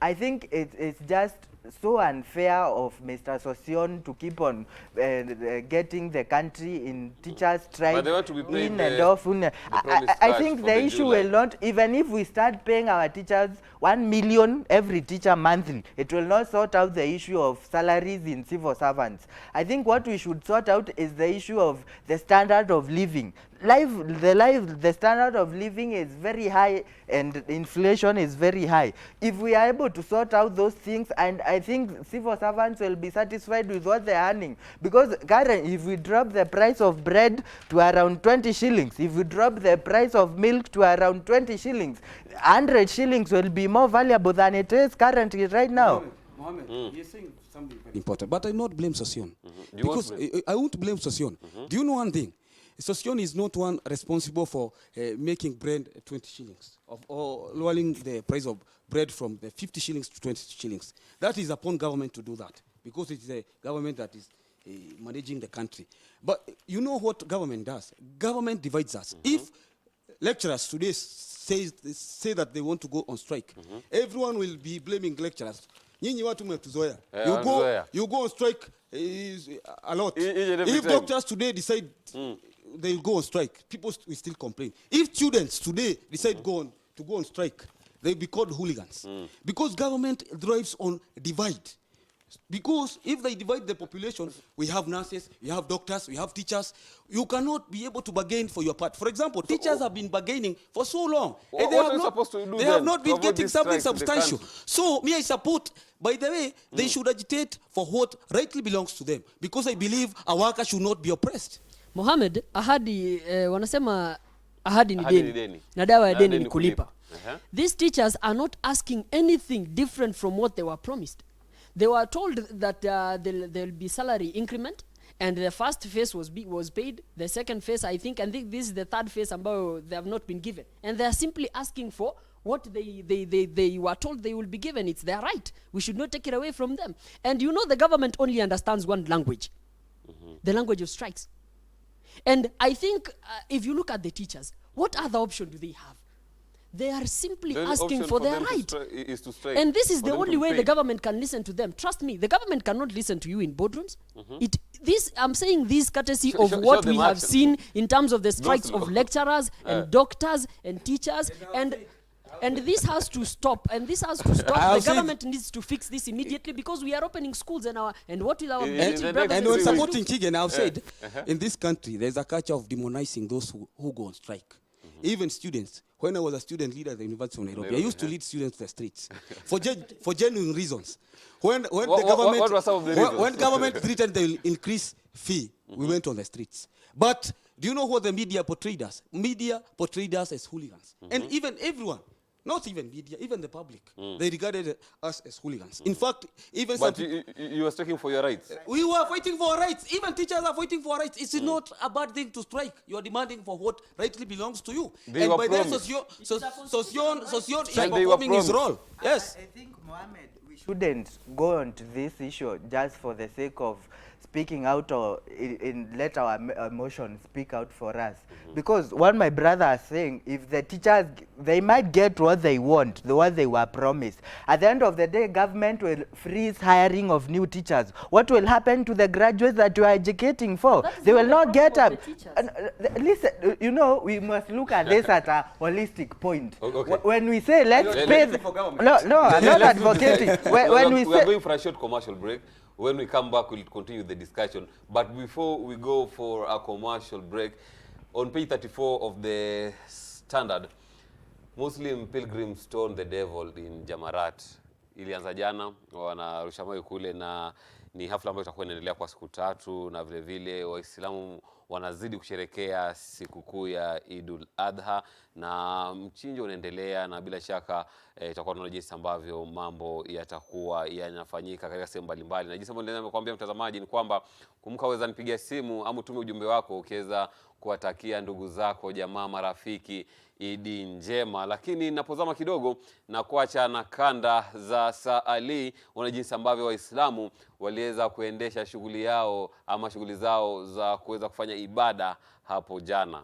I think it's just so unfair of Mr. Sosion to keep on getting the country in teachers' strike. But they want to be paid in and off. I think the issue will not, even if we start paying our teachers 1 million every teacher monthly, it will not sort out the issue of salaries in civil servants. I think what we should sort out is the issue of the standard of living. The standard of living is very high and inflation is very high. If we are able to sort out those things, and I think civil servants will be satisfied with what they are earning. Because currently, if we drop the price of bread to around 20 shillings, if we drop the price of milk to around 20 shillings, 100 shillings will be more valuable than it is currently right now. Mohammed, you're saying something very important, but I not blame Sosion. Because I won't blame Sosion. Do you know one thing? Sosion is not one responsible for making bread 20 shillings or lowering the price of bread from the 50 shillings to 20 shillings. That is upon government to do that, because it is a government that is managing the country. But you know what government does? Government divides us. If lecturers today say that they want to go on strike, everyone will be blaming lecturers. You go on strike a lot. If doctors today decide they'll go on strike, people will still complain. If students today decide to go on strike, they'll be called hooligans. Because government drives on divide. Because if they divide the population, we have nurses, we have doctors, we have teachers. You cannot be able to bargain for your part. For example, teachers have been bargaining for so long. And they have not been getting something substantial. So me, I support, by the way, they should agitate for what rightly belongs to them. Because I believe a worker should not be oppressed. Mohamed, ahadi wanasema ahadi ni deni na dawa ya deni ni kulipa. These teachers are not asking anything different from what they were promised. They were told that there'll be salary increment, and the first phase was paid. The second phase, I think this is the third phase, they have not been given. And they are simply asking for what they were told they will be given. It's their right. We should not take it away from them. And you know the government only understands one language, the language of strikes. And I think if you look at the teachers, what other option do they have? They are simply asking for their right. Is to strike. And this is the only way the government can listen to them. Trust me, the government cannot listen to you in boardrooms. I'm saying this courtesy of what we have seen in terms of the strikes of lecturers and doctors and teachers. And this has to stop. And this has to stop. The government needs to fix this immediately, because we are opening schools and what will our British brothers and when supporting Chigen, I've said, in this country, there's a culture of demonizing those who go on strike. Even students. When I was a student leader at the University of Nairobi, I used to lead students to the streets for genuine reasons. When government threatened the increase fee, we went on the streets. But do you know what the media portrayed us? Media portrayed us as hooligans. And even everyone, not even media, even the public, they regarded us as hooligans. In fact, even but you were striking for your rights. We were fighting for our rights. Even teachers are fighting for our rights. It's not a bad thing to strike. You are demanding for what rightly belongs to you. They and by then, Sosion is performing his role. Yes. I think, Mohammed, we shouldn't go on to this issue just for the sake of speaking out, or let our emotions speak out for us. Because what my brother is saying, if the teachers, they might get what they want, what they were promised. At the end of the day, government will freeze hiring of new teachers. What will happen to the graduates that you are educating for? They will not get up. Listen, you know, we must look at this at a holistic point. Okay. When we say let's pay, no, I'm not advocating. When we are going for a short commercial break. When we come back, we'll continue the discussion. But before we go for a commercial break, on page 34 of the Standard, Muslim pilgrims stoned the devil in Jamarat. Ilianza jana, wanarusha mawe kule, na ni hafla ambayo itakuwa inaendelea kwa siku 3, na vile vile Waislamu wanazidi kusherekea sikukuu ya Idul Adha, na mchinjo unaendelea, na bila shaka itakuwa tunaona jinsi ambavyo mambo yatakuwa yanafanyika katika sehemu mbalimbali. Na jinsi ambavyo nimekuambia mtazamaji ni kwamba kumbuka, waweza nipigia simu au tume ujumbe wako ukiweza kuwatakia ndugu zako, jamaa, marafiki Idi njema. Lakini napozama kidogo na kuacha na kanda za Saali, una jinsi ambavyo Waislamu waliweza kuendesha shughuli yao ama shughuli zao za kuweza kufanya ibada hapo jana.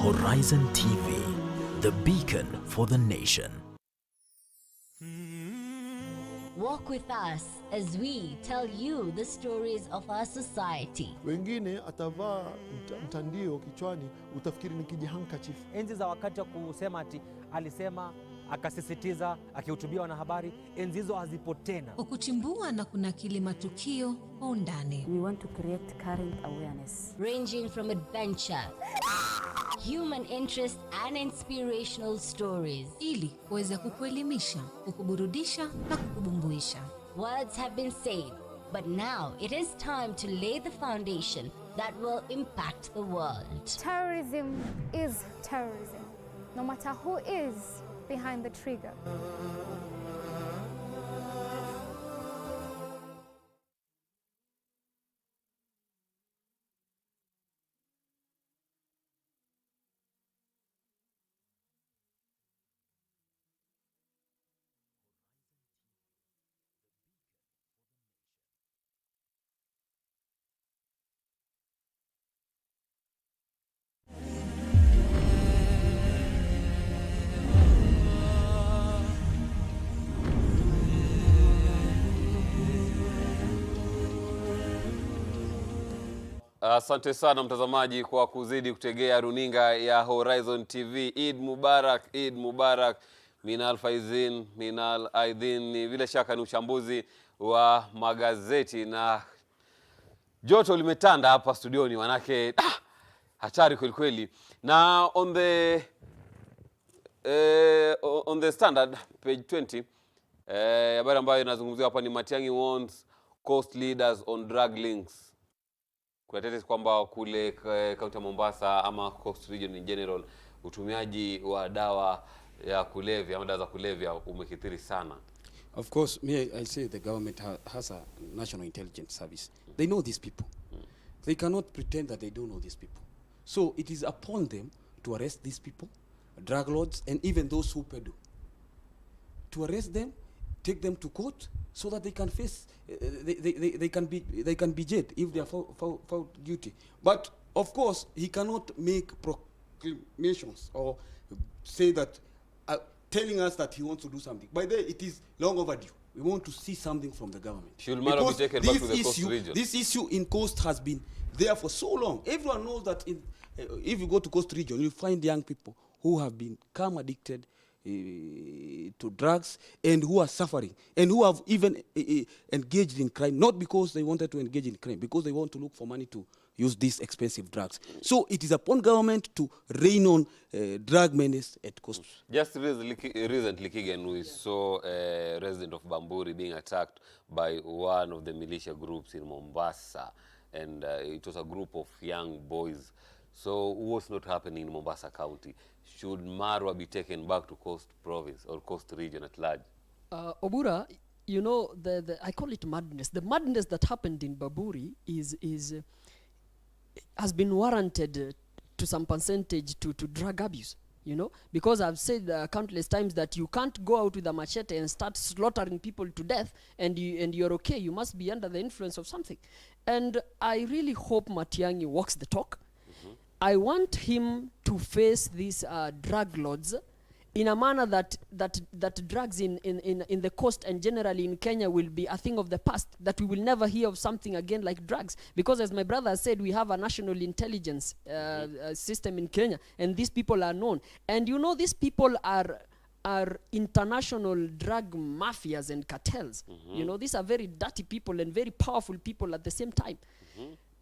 Horizon TV, the beacon for the nation. Walk with us as we tell you the stories of our society. Wengine atavaa mtandio kichwani, utafikiri ni kijihandkerchief. Enzi za wakati wa kusema ati alisema, akasisitiza, akihutubia wanahabari, enzi hizo hazipo tena. Kwa kuchimbua na kunakili matukio kwa undani. We want to create current awareness, ranging from adventure, human interest and inspirational stories, ili kuweza kukuelimisha, kukuburudisha na kukubumbuisha. Words have been said, But now it is time to lay the foundation that will impact the world. Terrorism is terrorism, no matter who is behind the trigger. Asante sana mtazamaji kwa kuzidi kutegea runinga ya Horizon TV. Eid Mubarak, Eid Mubarak. Minal Faizin, Minal Aidin. Bila shaka ni uchambuzi wa magazeti na joto limetanda hapa studioni, manake hatari kweli kweli. Na on the Standard page 20, habari ambayo inazungumziwa hapa ni Matiang'i warns coast leaders on drug links. Kuna tetesi kwamba kule kaunti ya Mombasa ama Coast Region in general utumiaji wa dawa ya kulevya ama dawa za kulevya umekithiri sana. Of course, I say the government has a national intelligence service. They know these people. They cannot pretend that they don't know these people. So it is upon them to arrest these people, drug lords, and even those who peddle. To arrest them, take them to court, so that they can face, they can be jailed if they are found guilty. But of course, he cannot make proclamations or say that, telling us that he wants to do something. By then, it is long overdue. We want to see something from the government. Should Mara be taken back to the coast region? This issue in coast has been there for so long. Everyone knows that if you go to coast region, you find young people who have become addicted to drugs and who are suffering and who have even engaged in crime, not because they wanted to engage in crime, because they want to look for money to use these expensive drugs. So it is upon government to rein on drug menace at coast. Just recently, Kigen, we saw a resident of Bamburi being attacked by one of the militia groups in Mombasa, and it was a group of young boys. So what's not happening in Mombasa County? Should Marwa be taken back to Coast Province or Coast Region at large? Obura, you know, I call it madness. The madness that happened in Bamburi has been warranted to some percentage to drug abuse, you know, because I've said countless times that you can't go out with a machete and start slaughtering people to death and you're okay. You must be under the influence of something. And I really hope Matiang'i walks the talk. I want him to face these drug lords in a manner that drugs in the coast and generally in Kenya will be a thing of the past, that we will never hear of something again like drugs. Because as my brother said, we have a national intelligence system in Kenya, and these people are known. And you know, these people are international drug mafias and cartels. You know, these are very dirty people and very powerful people at the same time.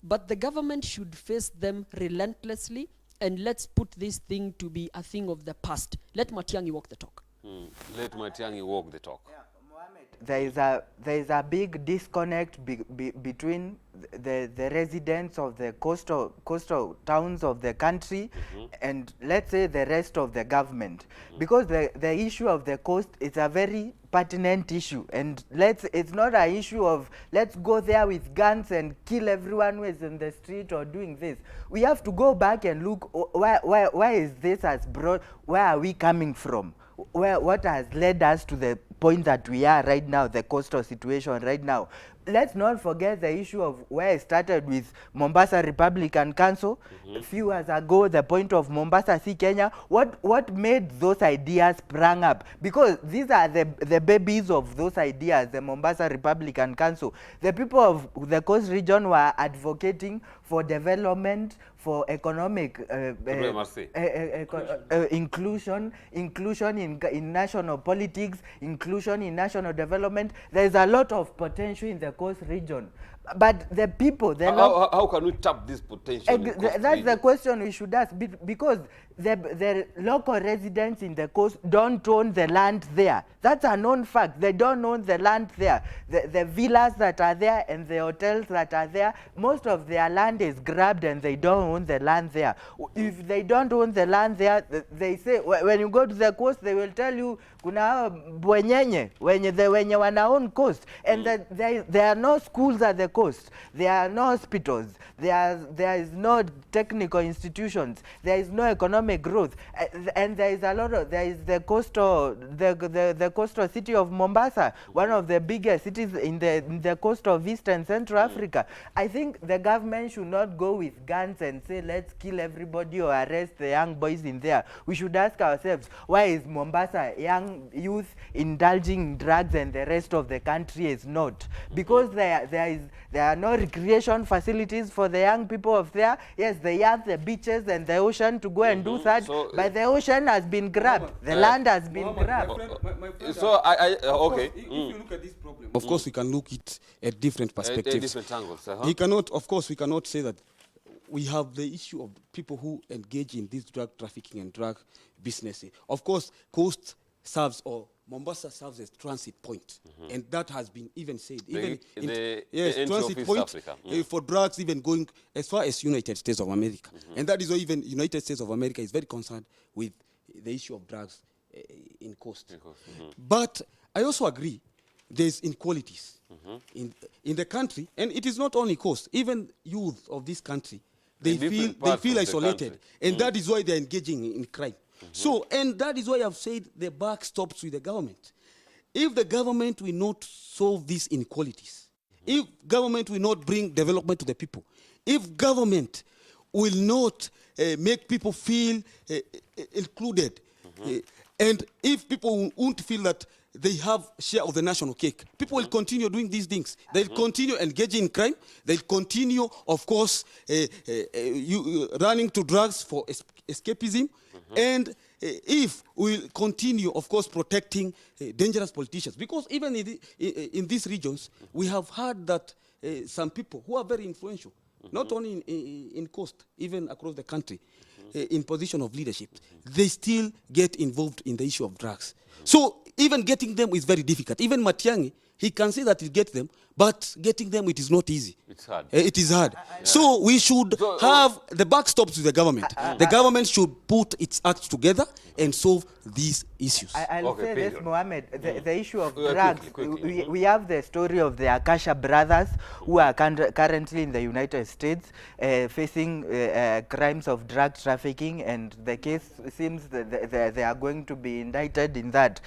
But the government should face them relentlessly, and let's put this thing to be a thing of the past. Let Matiang'i walk the talk. Let Matiang'i walk the talk. Yeah, Mohammed, there is a big disconnect between the residents of the coastal towns of the country and, let's say, the rest of the government, because the issue of the coast is a very pertinent issue, and it's not an issue of let's go there with guns and kill everyone who is in the street or doing this. We have to go back and look why is this as broad, where are we coming from, what has led us to the point that we are right now, the coastal situation right now. Let's not forget the issue of where it started with Mombasa Republican Council. A few years ago, the point of Mombasa See Kenya. What made those ideas sprang up? Because these are the babies of those ideas, the Mombasa Republican Council. The people of the coast region were advocating for development, for economic inclusion in national politics, inclusion in national development. There is a lot of potential in the coast region, but the people, how can we tap this potential? That's the question we should ask, because the local residents in the coast don't own the land there. That's a known fact. They don't own the land there. The villas that are there and the hotels that are there, most of their land is grabbed and they don't own the land there. If they don't own the land there, they say, when you go to the coast, they will tell you, kuna bwenyenye, wenye wana own coast. And that there are no schools at the coast. There are no hospitals. There is no technical institutions. There is no economic growth. And there is the coastal city of Mombasa, one of the biggest cities in the coast of East and Central Africa. I think the government should not go with guns and say, let's kill everybody or arrest the young boys in there. We should ask ourselves, why is Mombasa young youth indulging in drugs and the rest of the country is not? Because there are no recreation facilities for the young people of there. Yes, they have the beaches and the ocean to go and do that, but the ocean has been grabbed. The land has been grabbed. So okay. If you look at this problem, of course we can look it at different perspectives. Different angles. We cannot say that we have the issue of people who engage in this drug trafficking and drug business. Of course, coast serves, or Mombasa serves as transit point, and that has been even said. Transit point for drugs, even going as far as United States of America, and that is why even United States of America is very concerned with the issue of drugs in coast. But I also agree there's inequalities in the country, and it is not only coast. Even youth of this country, they feel isolated, and that is why they're engaging in crime. So, and that is why I've said the buck stops with the government. If the government will not solve these inequalities, if government will not bring development to the people, if government will not make people feel included, and if people won't feel that they have share of the national cake, people will continue doing these things. They'll continue engaging in crime. They'll continue, of course, running to drugs for escapism. And if we'll continue, of course, protecting dangerous politicians, because even in these regions, we have heard that some people who are very influential, not only in coast, even across the country, in position of leadership, they still get involved in the issue of drugs. So even getting them is very difficult. Even Matiang'i, he can say that he gets them, but getting them, it is not easy. It's hard. It is hard. So we should have the buck stops with the government. The government should put its acts together and solve these issues. I'll say this, Mohammed, the issue of drugs, quickly. We have the story of the Akasha brothers who are currently in the United States facing crimes of drug trafficking, and the case seems that they are going to be indicted in that.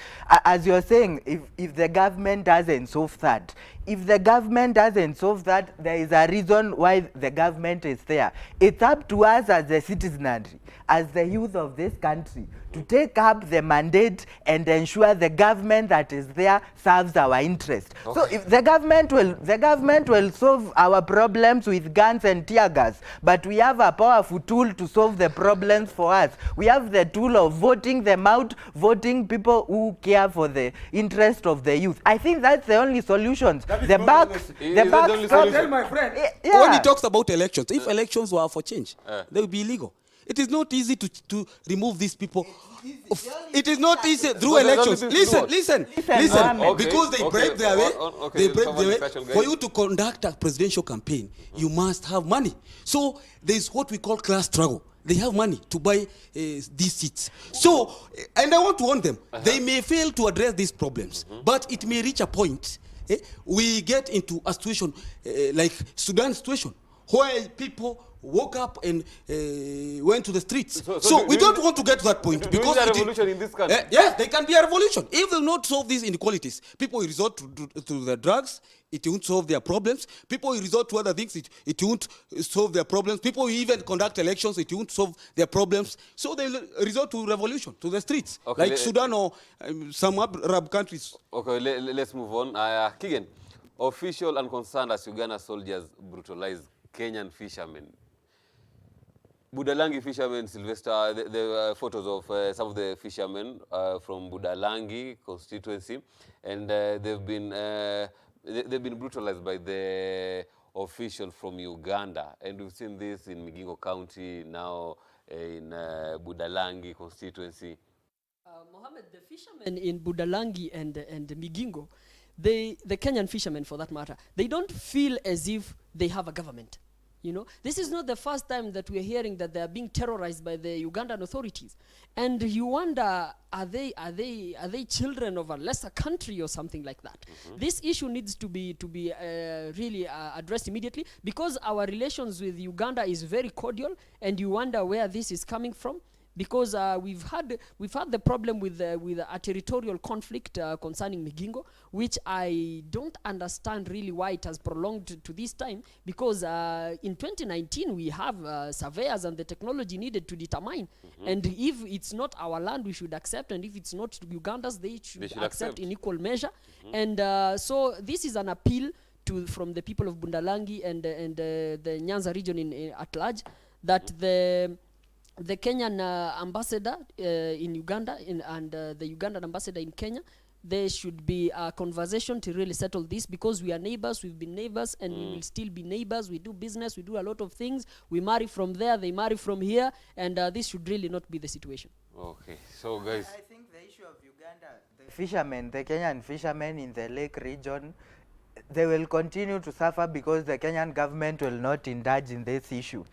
As you're saying, if the government doesn't solve that, if the government doesn't solve that, there is a reason why the government is there. It's up to us as the citizenry, as the youth of this country, to take up the mandate and ensure the government that is there serves our interest. Okay. So if the government will solve our problems with guns and tear gas, but we have a powerful tool to solve the problems for us. We have the tool of voting them out, voting people who care for the interest of the youth. I think that's the only solution. The bucks tell my friend, when he talks about elections, if elections were for change, they would be illegal. It is not easy to remove these people. It is not easy through elections. Listen. Because they break their way. For you to conduct a presidential campaign, you must have money. So there's what we call class struggle. They have money to buy these seats. So, and I want to warn them, they may fail to address these problems, but it may reach a point we get into a situation like Sudan situation, where people woke up and went to the streets. So we don't want to get to that point, because a revolution in this country. Yes, there can be a revolution. If they will not solve these inequalities, people will resort to the drugs. It won't solve their problems. People will resort to other things. It won't solve their problems. People will even conduct elections. It won't solve their problems. So they will resort to revolution, to the streets, like Sudan or some Arab countries. Okay, let's move on. Kigen, official and concerned as Uganda soldiers brutalize Kenyan fishermen. Budalangi fishermen, Sylvester, the photos of some of the fishermen from Budalangi constituency, and they've been brutalized by the official from Uganda. And we've seen this in Migingo County, now in Budalangi constituency. Mohammed, the fishermen in Budalangi and Migingo, the Kenyan fishermen for that matter, they don't feel as if they have a government. You know, this is not the first time that we are hearing that they are being terrorized by the Ugandan authorities, and you wonder, are they children of a lesser country or something like that? This issue needs to be really addressed immediately, because our relations with Uganda is very cordial, and you wonder where this is coming from. Because we've had the problem with a territorial conflict concerning Migingo, which I don't understand really why it has prolonged to this time. Because in 2019 we have surveyors and the technology needed to determine, and if it's not our land, we should accept, and if it's not Uganda's, they should accept in equal measure. And so this is an appeal from the people of Bundalangi and the Nyanza region at large, that the Kenyan ambassador in Uganda and the Ugandan ambassador in Kenya, there should be a conversation to really settle this, because we are neighbors, we've been neighbors, and we will still be neighbors. We do business, we do a lot of things. We marry from there, they marry from here, and this should really not be the situation. Okay, so guys, I think the issue of Uganda, the fishermen, the Kenyan fishermen in the lake region, they will continue to suffer because the Kenyan government will not indulge in this issue.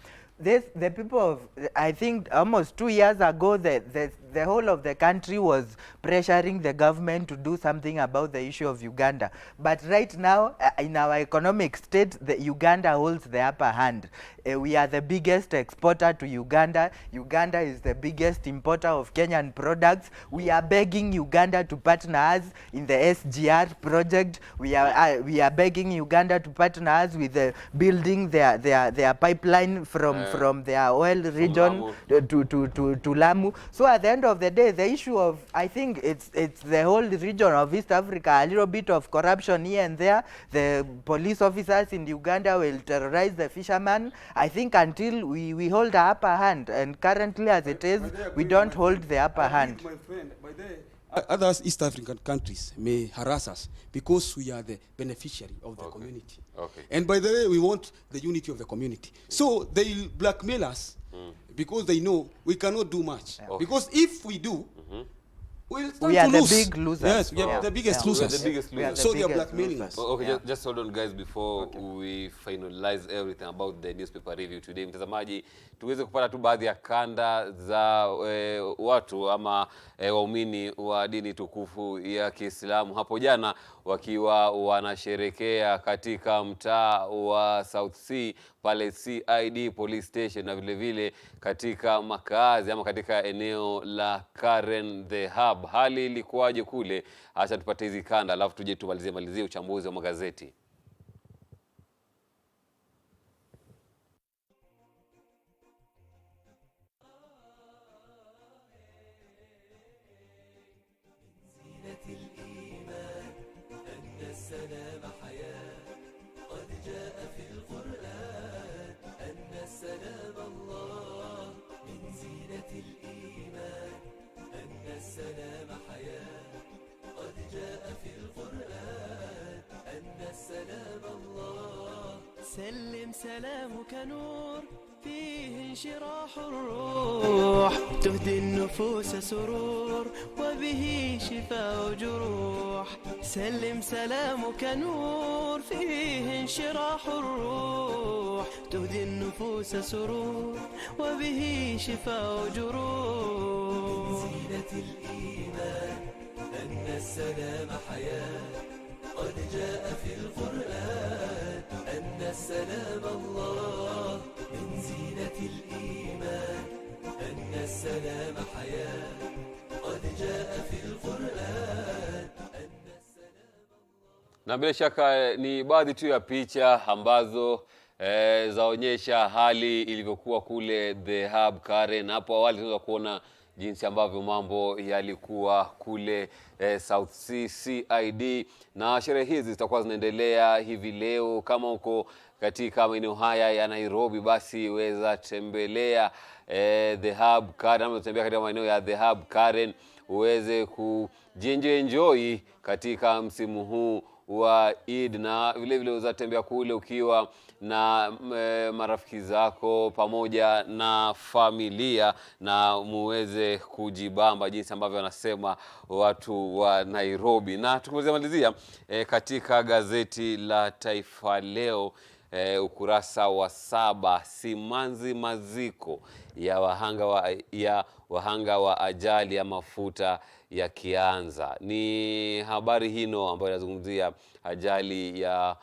The people of, I think almost 2 years ago, the whole of the country was pressuring the government to do something about the issue of Uganda. But right now, in our economic state, Uganda holds the upper hand. We are the biggest exporter to Uganda. Uganda is the biggest importer of Kenyan products. We are begging Uganda to partner us in the SGR project. We are begging Uganda to partner us with building their pipeline from their oil region to Lamu. So at the end of the day, the issue of, I think it's the whole region of East Africa, a little bit of corruption here and there. The police officers in Uganda will terrorize the fishermen. I think until we hold the upper hand, and currently as it is, we don't hold the upper hand. My friend, others East African countries may harass us because we are the beneficiary of the community. Okay. And by the way, we want the unity of the community. So they blackmail us because they know we cannot do much. Okay. Because if we do, we are the big losers. Yes, we are the biggest losers. We are the biggest losers. So they are blackmailing us. Okay, just hold on guys before we finalize everything about the newspaper review today. Mtazamaji, tuweze kupata tu baadhi ya kanda za watu ama waumini wa dini tukufu ya Kiislamu hapo jana wakiwa wanasherekea katika mtaa wa South Sea pale CID police station, na vile vile katika makazi ama katika eneo la Karen the Hub. Hali ilikuwaje kule? Acha tupate hizi kanda alafu tuje tumalizie uchambuzi wa magazeti. سلم سلامك نور فيه انشراح الروح تهدي النفوس سرور وبه شفاء جروح سلم سلامك نور فيه انشراح الروح تهدي النفوس سرور وبه شفاء جروح من زينة الإيمان أن السلام حياة قد جاء في القرآن أن السلام الله من زينة الإيمان أن السلام حياة قد جاء في القرآن أن السلام الله. Na bila shaka ni baadhi tu ya picha ambazo zaonyesha hali ilivyokuwa kule The Hub Karen. Hapo awali tunaweza kuona jinsi ambavyo mambo yalikuwa kule South Sea CID, na sherehe hizi zitakuwa zinaendelea hivi leo. Kama uko katika maeneo haya ya Nairobi, basi weza tembelea The Hub Karen, ama tembea katika maeneo ya The Hub Karen uweze kujienjoy katika msimu huu wa Eid, na vile vile uzatembea kule ukiwa na marafiki zako pamoja na familia na muweze kujibamba jinsi ambavyo wanasema watu wa Nairobi. Na tukimalizia katika gazeti la Taifa Leo ukurasa wa 7, simanzi maziko ya wahanga wa ajali ya mafuta yakianza. Ni habari hino ambayo inazungumzia ajali ya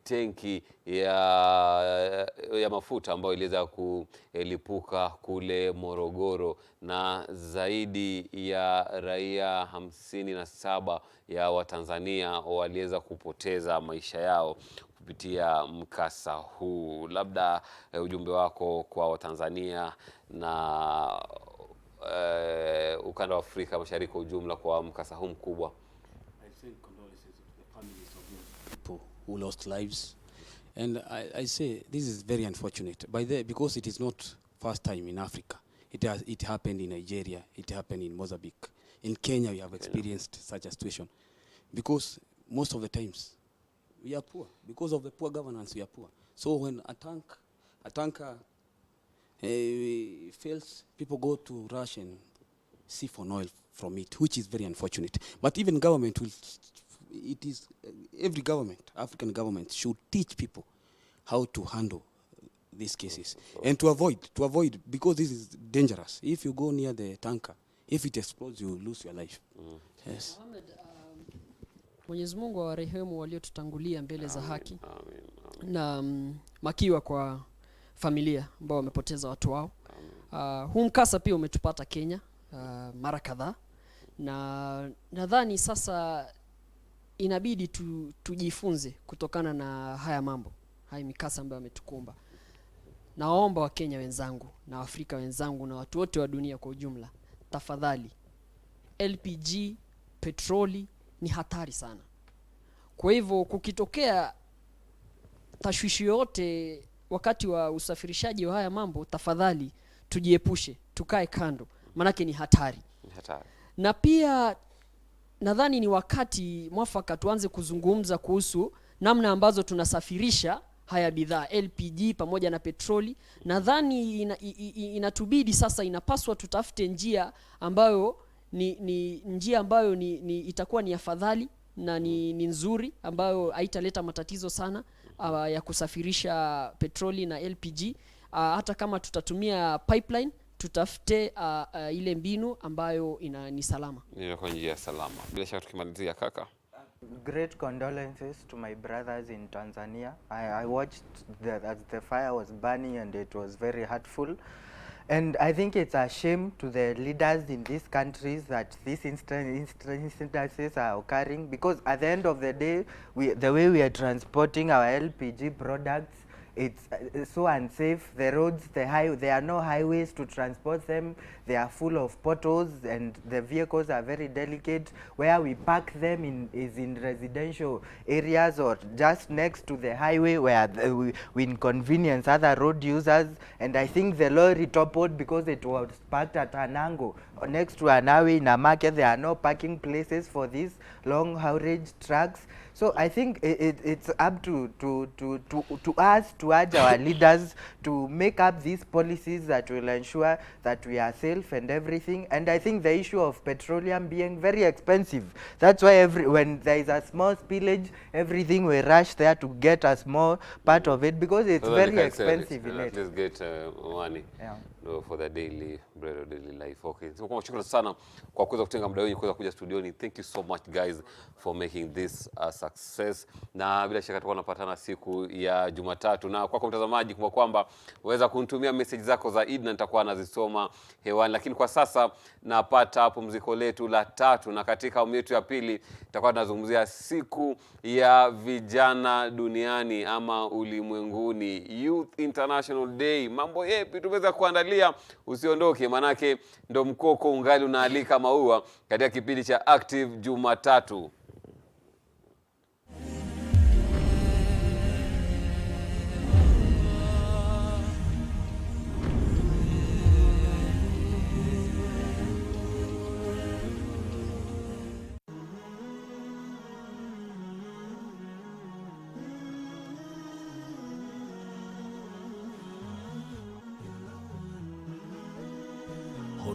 tenki ya mafuta ambayo iliweza kulipuka kule Morogoro, na zaidi ya raia 57 ya Watanzania waliweza kupoteza maisha yao kupitia mkasa huu. Labda ujumbe wako kwa Watanzania na ukanda wa Afrika Mashariki kwa ujumla kwa mkasa huu mkubwa. I send condolences to the families of those people who lost lives, and I say this is very unfortunate because it is not first time in Africa. It happened in Nigeria, it happened in Mozambique. In Kenya we have experienced such a situation, because most of the times we are poor. Because of the poor governance, we are poor. So when a tanker fails, people go to rush and siphon oil from it, which is very unfortunate. But even government every government, African government, should teach people how to handle these cases and to avoid, because this is dangerous. If you go near the tanker, if it explodes, you lose your life. Yes. Mwenyezi Mungu awarehemu waliotutangulia mbele za haki. Na makiwa kwa familia ambao wamepoteza watu wao. Huu mkasa pia umetupata Kenya mara kadhaa, na nadhani sasa inabidi tujifunze kutokana na haya mambo, haya mikasa ambayo ametukumba. Naomba Wakenya wenzangu na Afrika wenzangu na watu wote wa dunia kwa ujumla, tafadhali, LPG, petroli ni hatari sana. Kwa hivyo kukitokea tashwishi yote wakati wa usafirishaji wa haya mambo, tafadhali tujiepushe, tukae kando, manake ni hatari. Na pia nadhani ni wakati mwafaka tuanze kuzungumza kuhusu namna ambazo tunasafirisha haya bidhaa LPG pamoja na petroli. Nadhani inatubidi sasa, inapaswa tutafute njia ambayo njia ambayo itakuwa ni afadhali na ni nzuri, ambayo haitaleta matatizo sana ya kusafirisha petroli na LPG. Hata kama tutatumia pipeline, tutafute ile mbinu ambayo ni salama. Ni kwa njia salama. Bila shaka tukimalizia kaka. Great condolences to my brothers in Tanzania. I watched as the fire was burning and it was very hurtful. And I think it's a shame to the leaders in these countries that these instances are occurring, because at the end of the day, the way we are transporting our LPG products, it's so unsafe. The roads, there are no highways to transport them. They are full of potholes and the vehicles are very delicate. Where we park them is in residential areas or just next to the highway, where we inconvenience other road users. And I think the lorry toppled because it was parked at an angle next to an highway in a market. There are no parking places for these long haulage trucks. So I think it's up to us to urge our leaders to make up these policies that will ensure that we are safe and everything. And I think the issue of petroleum being very expensive, that's why when there is a small spillage, everything will rush there to get a small part of it, because it's very expensive in it. At least get money for the daily bread or daily life. Okay, so shukrani sana kwa kuweza kutenga muda wenu kuweza kuja studioni. Thank you so much guys for making this a success. Na bila shaka tutakuwa tunapatana siku ya Jumatatu. Na kwa mtazamaji, kumbuka kwamba uweza kunitumia message zako za Eid na nitakuwa nazisoma hewani. Lakini kwa sasa napata hapo mziko letu la 3, na katika awamu yetu ya pili tutakuwa tunazungumzia siku ya vijana duniani ama ulimwenguni, Youth International Day. Mambo yepi tumeweza kuandalia? Usiondoke, manake ndo mkoko ungali unaalika maua katika kipindi cha Active Jumatatu.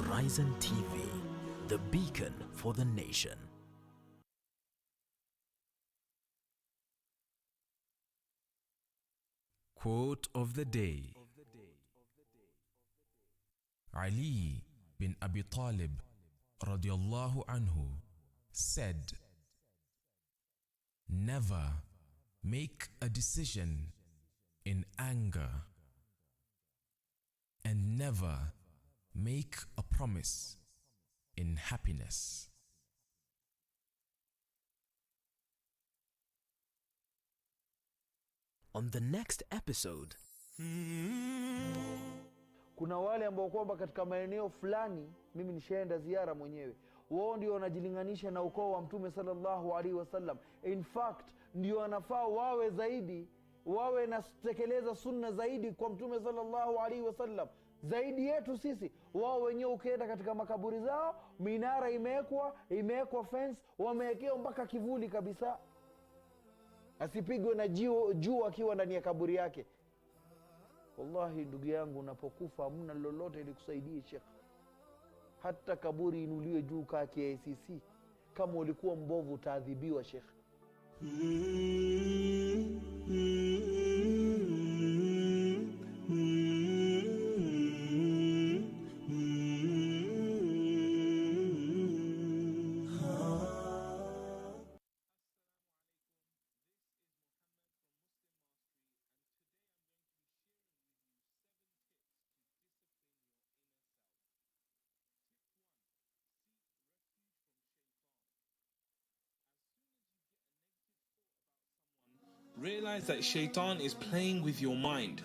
Horizon TV, the beacon for the nation. Quote of the day. Ali bin Abi Talib radiyallahu anhu said, "Never make a decision in anger, and never make a promise in happiness." On the next episode, kuna wale ambao kwamba katika maeneo fulani, mimi nishaenda ziara mwenyewe, wao ndio wanajilinganisha na ukoo wa Mtume sallallahu alaihi wasallam. In fact, ndio wanafaa wawe zaidi, wawe natekeleza sunna zaidi kwa Mtume sallallahu alaihi wasallam zaidi yetu sisi. Wao wenyewe ukienda katika makaburi zao, minara imewekwa fence, wamewekea mpaka kivuli kabisa, asipigwe na jua akiwa ndani ya kaburi yake. Wallahi ndugu yangu, unapokufa hamna lolote ili kusaidie Sheikh. Hata kaburi inuliwe juu kaa KICC, kama ulikuwa mbovu utaadhibiwa Sheikh. Realize that Shaitan is playing with your mind.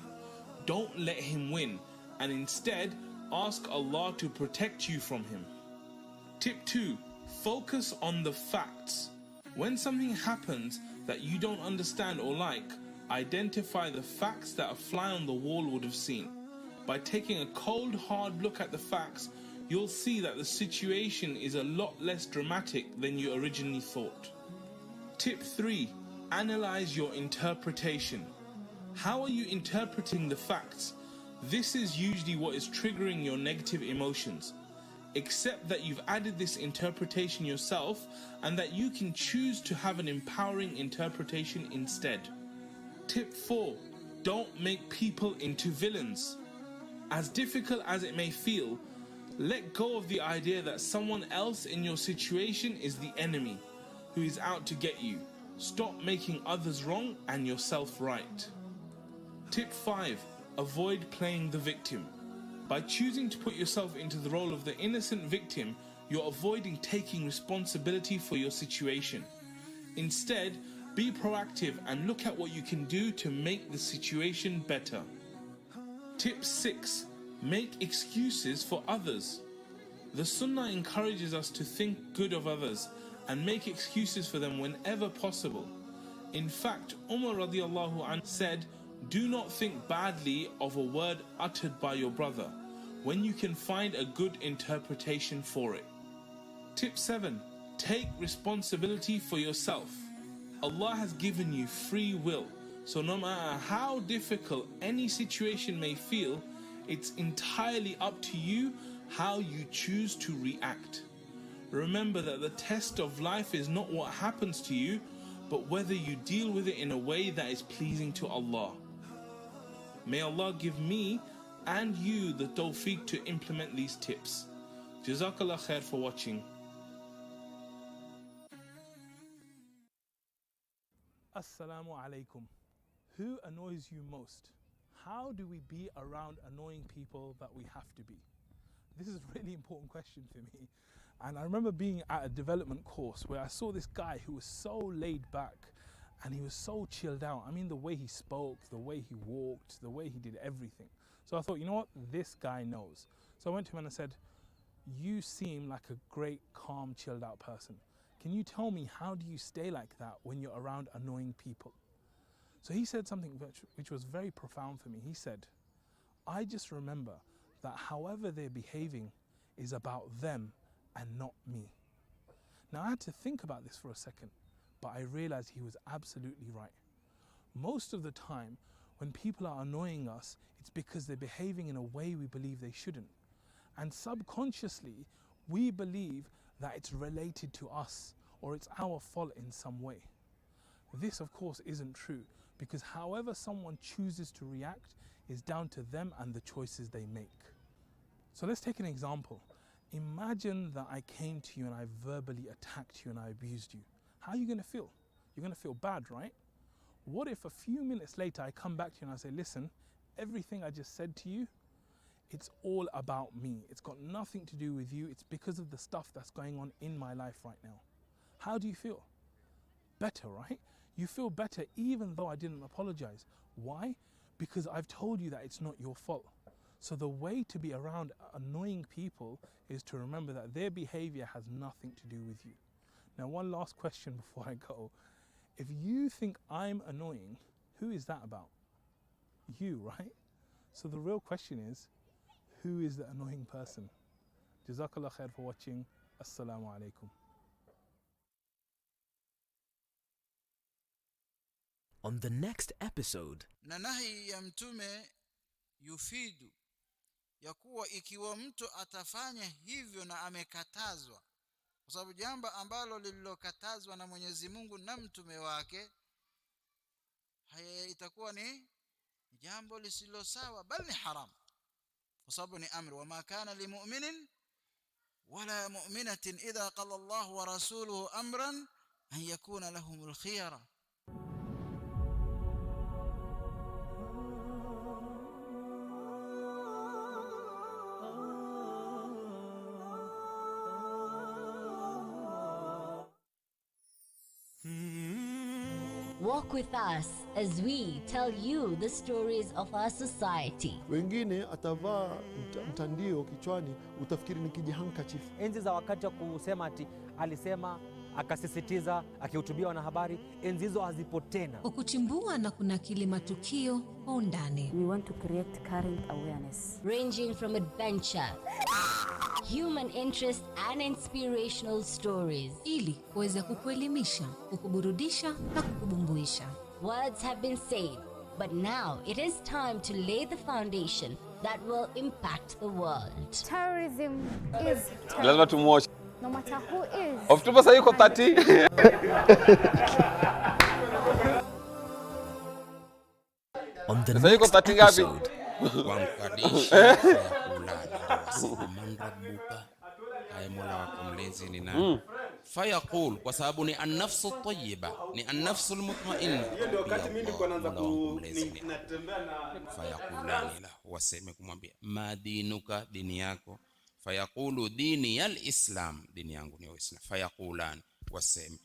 Don't let him win, and instead ask Allah to protect you from him. Tip 2. Focus on the facts. When something happens that you don't understand or like, identify the facts that a fly on the wall would have seen. By taking a cold, hard look at the facts, you'll see that the situation is a lot less dramatic than you originally thought. Tip 3. Analyze your interpretation. How are you interpreting the facts? This is usually what is triggering your negative emotions. Accept that you've added this interpretation yourself and that you can choose to have an empowering interpretation instead. Tip 4. Don't make people into villains. As difficult as it may feel, let go of the idea that someone else in your situation is the enemy who is out to get you. Stop making others wrong and yourself right. Tip 5. Avoid playing the victim. By choosing to put yourself into the role of the innocent victim, you're avoiding taking responsibility for your situation. Instead, be proactive and look at what you can do to make the situation better. Tip 6. Make excuses for others. The Sunnah encourages us to think good of others and make excuses for them whenever possible. In fact, Umar radiallahu anhu said, "Do not think badly of a word uttered by your brother when you can find a good interpretation for it." Tip 7. Take responsibility for yourself. Allah has given you free will, so no matter how difficult any situation may feel, it's entirely up to you how you choose to react. Remember that the test of life is not what happens to you, but whether you deal with it in a way that is pleasing to Allah. May Allah give me and you the tawfiq to implement these tips. Jazakallah khair for watching. Assalamu alaikum. Who annoys you most? How do we be around annoying people that we have to be? This is a really important question for me. And I remember being at a development course where I saw this guy who was so laid back and he was so chilled out. I mean, the way he spoke, the way he walked, the way he did everything. So I thought, you know what, this guy knows. So I went to him and I said, "You seem like a great, calm, chilled out person. Can you tell me, how do you stay like that when you're around annoying people?" So he said something which was very profound for me. He said, "I just remember that however they're behaving is about them and not me." Now I had to think about this for a second, but I realized he was absolutely right. Most of the time, when people are annoying us, it's because they're behaving in a way we believe they shouldn't. And subconsciously, we believe that it's related to us or it's our fault in some way. This, of course, isn't true, because however someone chooses to react is down to them and the choices they make. So let's take an example. Imagine that I came to you and I verbally attacked you and I abused you. How are you going to feel? You're going to feel bad, right? What if a few minutes later I come back to you and I say, listen, everything I just said to you, it's all about me. It's got nothing to do with you. It's because of the stuff that's going on in my life right now. How do you feel? Better, right? You feel better even though I didn't apologize. Why? Because I've told you that it's not your fault. So the way to be around annoying people is to remember that their behavior has nothing to do with you. Now, one last question before I go. If you think I'm annoying, who is that about? You, right? So the real question is, who is the annoying person? Jazakallah khair for watching. Assalamu alaikum. On the next episode, na nahi ya mtume yufidu ya kuwa ikiwa mtu atafanya hivyo na amekatazwa, kwa sababu jambo ambalo lililokatazwa na Mwenyezi Mungu na mtume wake itakuwa ni jambo lisilo sawa, bali ni haram, kwa sababu ni amri. Wama kana limu'minin wala mu'minatin idha qala Allah wa rasuluhu amran an yakuna lahumul khiyara. Walk with us as we tell you the stories of our society. Wengine atavaa mtandio kichwani, utafikiri ni kijihandkerchief. Enzi za wakati wa kusema ati alisema, akasisitiza, akihutubia wanahabari, enzi hizo hazipo tena. Kwa kuchimbua na kunakili matukio kwa undani. We want to create current awareness, ranging from adventure, human interest and inspirational stories, ili kuweza kukuelimisha, kukuburudisha na kukubumbuisha. Words have been said, but now it is time to lay the foundation that will impact the world. Terrorism is Lazima tumuoshe. no matter who is. Oktoba sasa yuko 30. on the Sasa yuko next 30 ngapi? episode, Wamkadisha man rabbuka, haya mola wako mlezi ni nani? Fayaqul, kwa sababu ni an-nafsu tayyiba, ni an-nafsu al-mutma'inna. Ndio wakati mimi niko naanza natembea na fayaqulani la, waseme kumwambia ma dinuka, dini yako. Fayaqulu dini al-islam, dini yangu ni Uislamu. Fayaqulani, waseme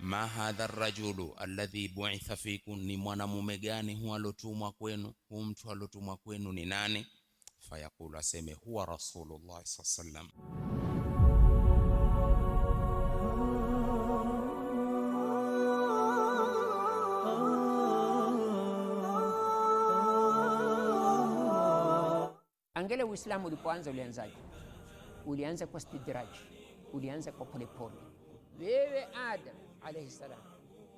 ma hadha ar-rajulu alladhi bu'itha fikum, ni mwanamume gani huwa alotumwa kwenu? Huyu mtu alotumwa kwenu ni nani? Fayaqulu, aseme huwa rasulullah sallallahu alaihi wasallam. Angalia Uislamu ulipoanza ulianzaje? Ulianza kwa stidraj, ulianza kwa polepole. Wewe Adam alayhi salam,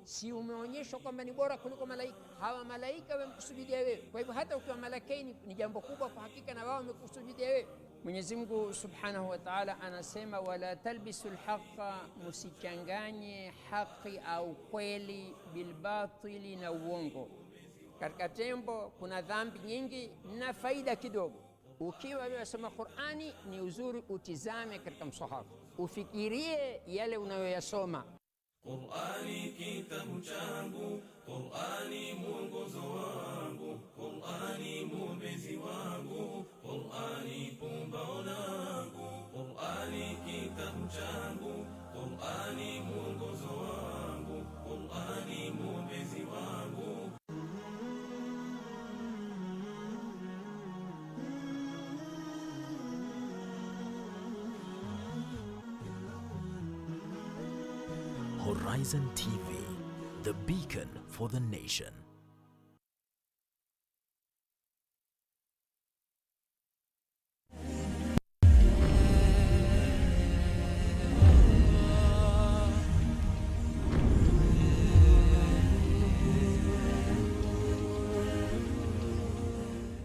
si umeonyeshwa kwamba ni bora kuliko malaika? Hawa malaika wamekusujudia wewe, kwa hivyo hata ukiwa malakaini ni jambo kubwa kwa hakika, na wao wamekusujudia wewe. Mwenyezi Mungu Subhanahu wa Ta'ala anasema, wala talbisul haqqa, musichanganye haki au kweli bilbatili, na uongo. Katika tembo kuna dhambi nyingi na faida kidogo. Ukiwa unasoma Qur'ani, ni uzuri utizame katika msahafu, ufikirie yale unayoyasoma. Qur'ani kitabu changu, Qur'ani mwongozo wangu, Qur'ani mwombezi wangu, Qur'ani pumbao langu, Qur'ani kitabu changu, Qur'ani mwongozo wangu, Qur'ani mwombezi wangu. Horizon TV, the beacon for the nation.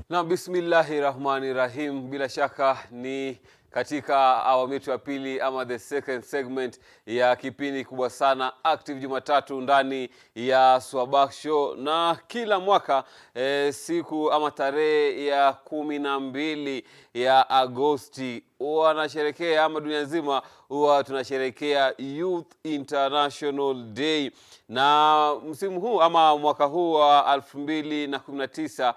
Na bismillahirrahmanirrahim, bila shaka ni katika awamu yetu ya pili ama the second segment ya kipindi kubwa sana Active Jumatatu ndani ya Sabah Show. Na kila mwaka siku ama tarehe ya 12 ya Agosti wanasherekea ama dunia nzima huwa tunasherekea Youth International Day. Na msimu huu ama mwaka huu wa 2019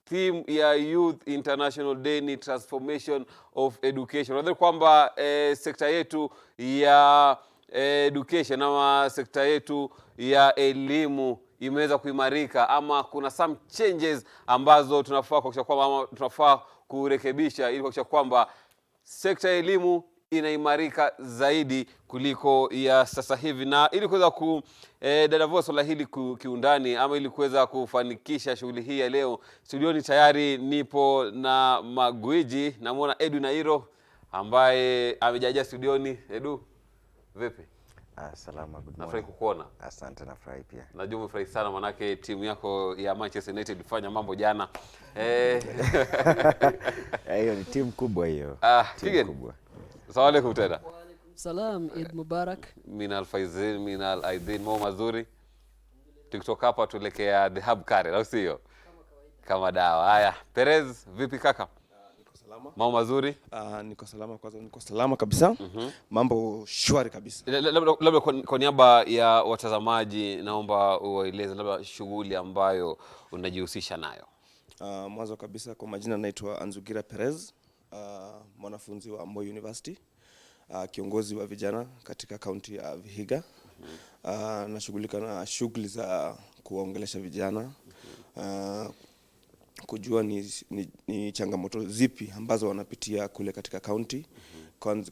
theme ya Youth International Day ni Transformation of Education. Unadhani kwamba sekta yetu ya education ama sekta yetu ya elimu imeweza kuimarika ama kuna some changes ambazo tunafaa kuhakikisha kwamba ama tunafaa kurekebisha ili kuhakikisha kwamba sekta ya elimu inaimarika zaidi kuliko ya sasa hivi? Na ili kuweza kudadavua swala hili kiundani ama ili kuweza kufanikisha shughuli hii ya leo, studioni tayari nipo na magwiji. Namuona Edu Nairo ambaye amejaja studioni. Edu, vipi? Salama, good morning. Nafurahi kukuona. Asante, nafurahi pia. Najua umefurahi sana manake timu yako ya Manchester United ilifanya mambo jana. Hiyo ni timu kubwa hiyo. Timu kubwa. Assalamu alaykum tena. Wa alaykum salam, Eid Mubarak. Minal Faizin, minal Aidin, mambo mazuri. TikTok hapa tuelekea The Hub Kare, au sio? Kama dawa. Haya, Perez, vipi kaka? Niko salama. Mambo mazuri? Niko salama kwanza, niko salama kabisa. Mambo shwari kabisa. Labda kwa niaba ya watazamaji naomba uwaeleze labda shughuli ambayo unajihusisha nayo. Mwanzo kabisa kwa majina naitwa Anzugira Perez, mwanafunzi wa Moi University, kiongozi wa vijana katika kaunti ya Vihiga. Nashughulika na shughuli za kuongelesha vijana, kujua ni changamoto zipi ambazo wanapitia kule katika kaunti.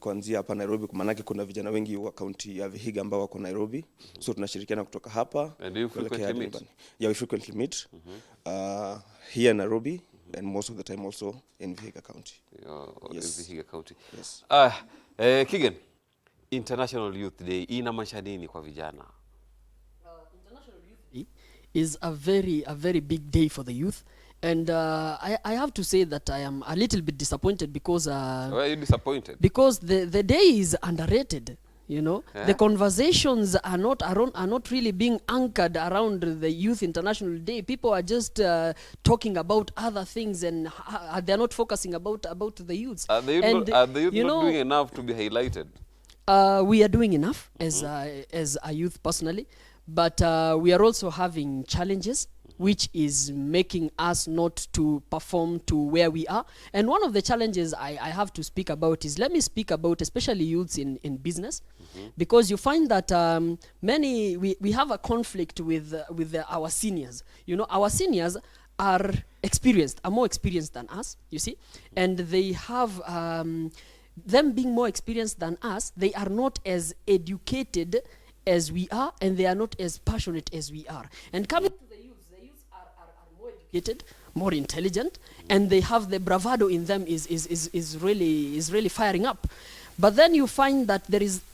Kuanzia hapa Nairobi, kwa maana kuna vijana wengi wa kaunti ya Vihiga ambao wako Nairobi. So tunashirikiana kutoka hapa kuelekea nyumbani. Yeah, we frequently meet here in Nairobi and most of the time also in Vihiga County. Yes. Vihiga County. Yes. Kigen, International Youth Day inamaanisha nini kwa vijana? International Youth Day is a very big day for the youth. And I have to say that I am a little bit disappointed because why are you disappointed? Because the day is underrated, you know. Yeah. The conversations are not really being anchored around the Youth International Day. People are just talking about other things and they're not focusing about the youths. Are the youth not doing enough to be highlighted? We are doing enough as a youth personally, but we are also having challenges which is making us not to perform to where we are. And one of the challenges I have to speak about is, let me speak about especially youths in business, because you find that we have a conflict with our seniors. You know, our seniors are more experienced than us, you see, and they have them being more experienced than us, they are not as educated as we are, and they are not as passionate as we are. And coming to the youths are more educated, more intelligent, and they have the bravado in them is really firing up. But then you find that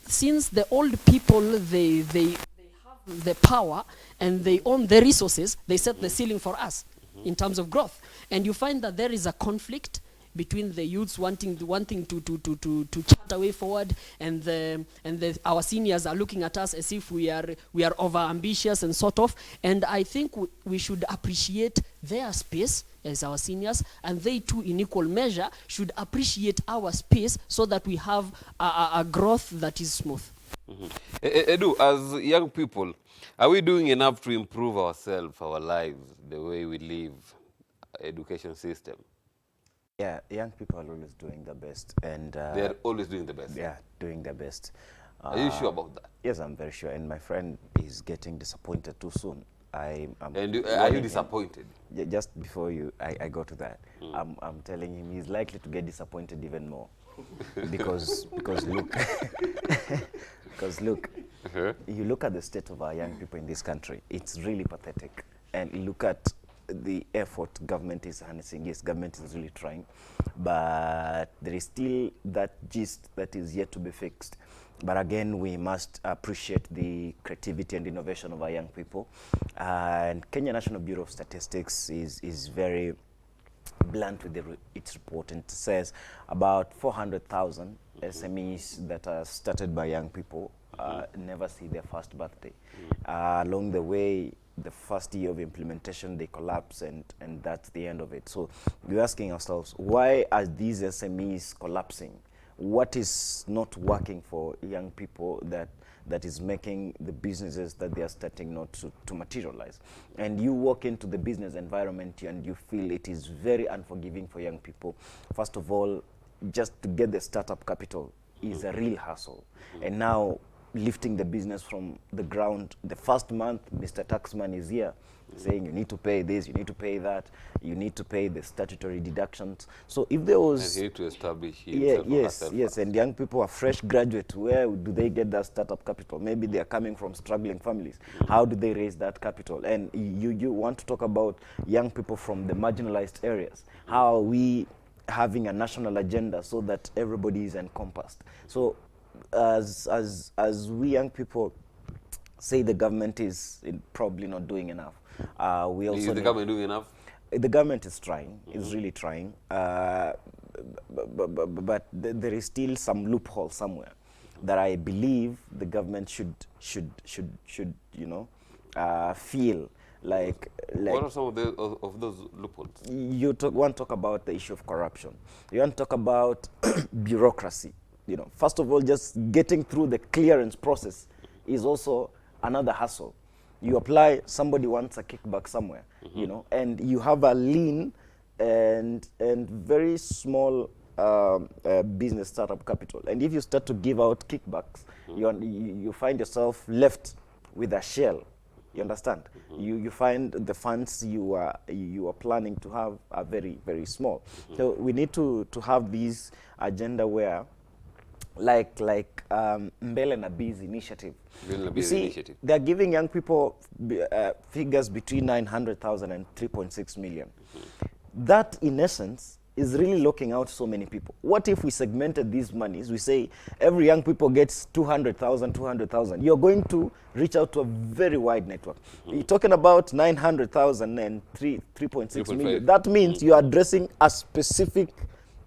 since the old people they have the power and they own the resources, they set the ceiling for us in terms of growth. And you find that there is a conflict between the youths wanting to chart a way forward, and our seniors are looking at us as if we are over ambitious and sort of. And I think we should appreciate their space as our seniors, and they too in equal measure should appreciate our space so that we have a growth that is smooth. Edu, as young people, are we doing enough to improve ourselves, our lives, the way we live, education system? Yeah, young people are always doing the best, and they are always doing the best. Yeah, doing the best. Are you sure about that? Yes, I'm very sure. And my friend is getting disappointed too soon. Are you disappointed? Just before I go to that, I'm telling him he's likely to get disappointed even more, because look, you look at the state of our young people in this country. It's really pathetic, and look at the effort government is harnessing. Yes, government is really trying, but there is still that gist that is yet to be fixed. But again, we must appreciate the creativity and innovation of our young people. And Kenya National Bureau of Statistics is very blunt with its report, and it says about 400,000 SMEs that are started by young people never see their first birthday. Along the way, the first year of implementation, they collapse, and that's the end of it. So we're asking ourselves, why are these SMEs collapsing? What is not working for young people that is making the businesses that they are starting not to materialize? And you walk into the business environment and you feel it is very unforgiving for young people. First of all, just to get the startup capital is a real hassle. And now lifting the business from the ground, the first month, Mr. Taxman is here saying you need to pay this, you need to pay that, you need to pay the statutory deductions. So if there was... And he need to establish himself. Yes, and young people are fresh graduates. Where do they get that startup capital? Maybe they are coming from struggling families. How do they raise that capital? And you want to talk about young people from the marginalized areas. How are we having a national agenda so that everybody is encompassed? So as we young people say the government is probably not doing enough, we also... Is the government doing enough? The government is trying, is really trying, but there is still some loophole somewhere that I believe the government should you know, feel like... What are some of those loopholes? You want to talk about the issue of corruption. You want to talk about bureaucracy. You know, first of all, just getting through the clearance process is also another hassle. You apply, somebody wants a kickback somewhere, you know, and you have a lean and very small business startup capital. And if you start to give out kickbacks, you find yourself left with a shell. You understand? You find the funds you are planning to have are very, very small. So we need to have this agenda where, like Mbele na Biz initiative. You see, they're giving young people figures between 900,000 and 3.6 million. That, in essence, is really locking out so many people. What if we segmented these monies? We say every young people gets 200,000, 200,000. You're going to reach out to a very wide network. You're talking about 900,000 and 3.6 million. That means you are addressing a specific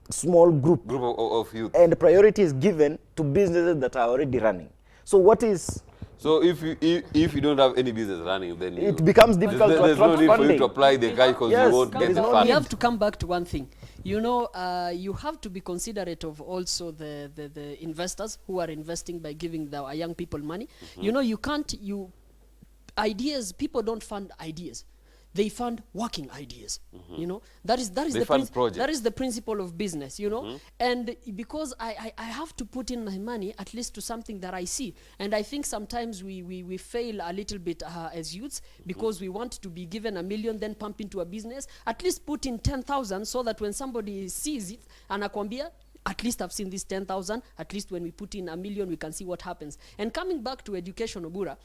small group of youth, and the priority is given to businesses that are already running. So what is... So if you don't have any business running, then it becomes difficult to attract funding. There's no need for you to apply the guy because you won't get the funding. We have to come back to one thing. You know, you have to be considerate of also the investors who are investing by giving our young people money. You know, ideas, people don't fund ideas. They fund working ideas. You know, that is the principle of business, you know. And because I have to put in my money at least to something that I see, and I think sometimes we fail a little bit as youths because we want to be given $1 million, then pump into a business. At least put in 10,000 so that when somebody sees it, anakwambia, at least I've seen this 10,000, at least when we put in $1 million, we can see what happens. And coming back to education, Obura,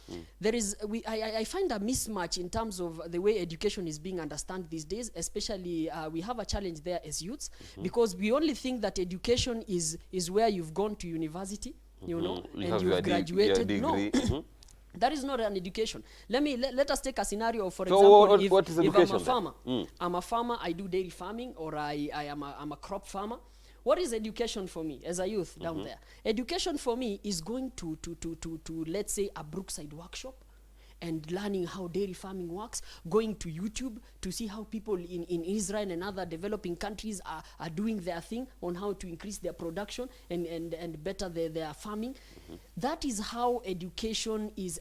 I find a mismatch in terms of the way education is being understood these days, especially we have a challenge there as youths, because we only think that education is where you've gone to university, you know, and you've graduated. No. That is not an education. Let us take a scenario, for example, what is education, if I'm a farmer, I'm a farmer, I do dairy farming, or I'm a crop farmer. What is education for me as a youth down there? Education for me is going to let's say a Brookside workshop and learning how dairy farming works, going to YouTube to see how people in Israel and other developing countries are doing their thing on how to increase their production and better their farming. That is how education is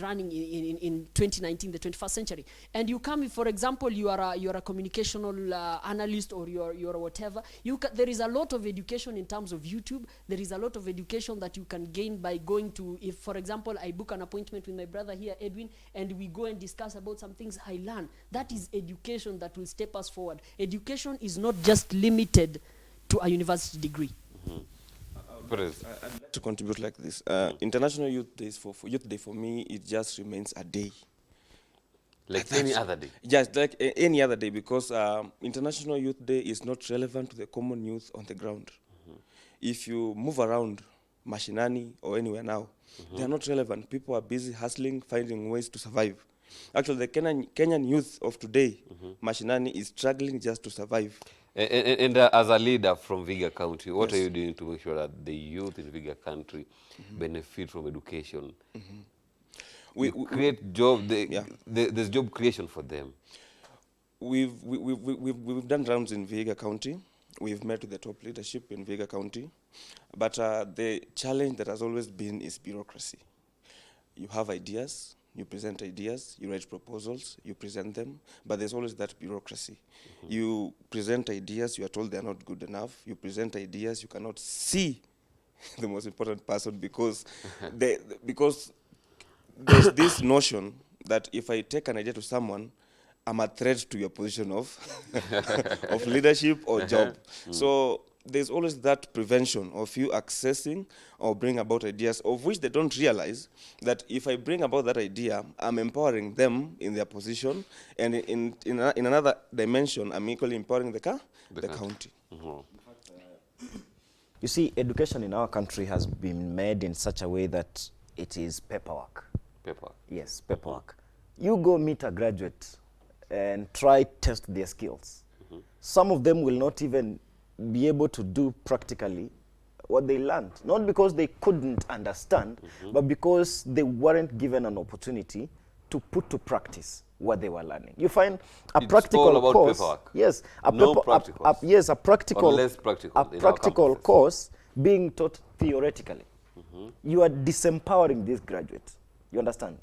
running in 2019, the 21st century. And you come, for example, you are a communicational analyst, or you're whatever. There is a lot of education in terms of YouTube. There is a lot of education that you can gain by going to, if, for example, I book an appointment with my brother here, Edwin, and we go and discuss about some things I learn. That is education that will step us forward. Education is not just limited to a university degree. I'd like to contribute like this. International Youth Days for Youth Day for me, it just remains a day. Like any other day? Just like any other day, because International Youth Day is not relevant to the common youth on the ground. If you move around Mashinani or anywhere now, they are not relevant. People are busy hustling, finding ways to survive. Actually, the Kenyan youth of today, mashinani, is struggling just to survive. And as a leader from Viga County, what are you doing to make sure that the youth in Viga County benefit from education? We create job. There's job creation for them. We've done rounds in Viga County. We've met with the top leadership in Viga County, but the challenge that has always been is bureaucracy. You have ideas, you present ideas, you write proposals, you present them, but there's always that bureaucracy. You present ideas, you are told they are not good enough. You present ideas, you cannot see the most important person because because there's this notion that if I take an idea to someone, I'm a threat to your position of of leadership or job. So there's always that prevention of you accessing or bring about ideas of which they don't realize that if I bring about that idea, I'm empowering them in their position, and in another dimension, I'm equally empowering the county. You see, education in our country has been made in such a way that it is paperwork. Paperwork? Yes, paperwork. You go meet a graduate and try test their skills. Some of them will not even be able to do practically what they learned. Not because they couldn't understand, but because they weren't given an opportunity to put to practice what they were learning. You find a practical course. Paperwork. Yes, a practical course being taught theoretically. You are disempowering these graduates. You understand?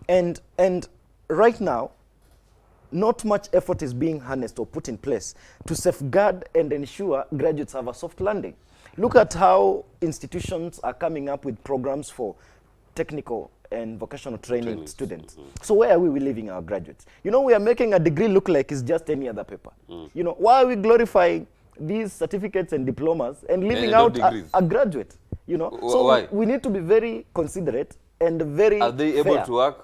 And right now, not much effort is being harnessed or put in place to safeguard and ensure graduates have a soft landing. Look at how institutions are coming up with programs for technical and vocational training students. So where are we leaving our graduates? You know, we are making a degree look like it's just any other paper. You know, why are we glorifying these certificates and diplomas and leaving out a graduate? You know, so we need to be very considerate and very Are they able to work?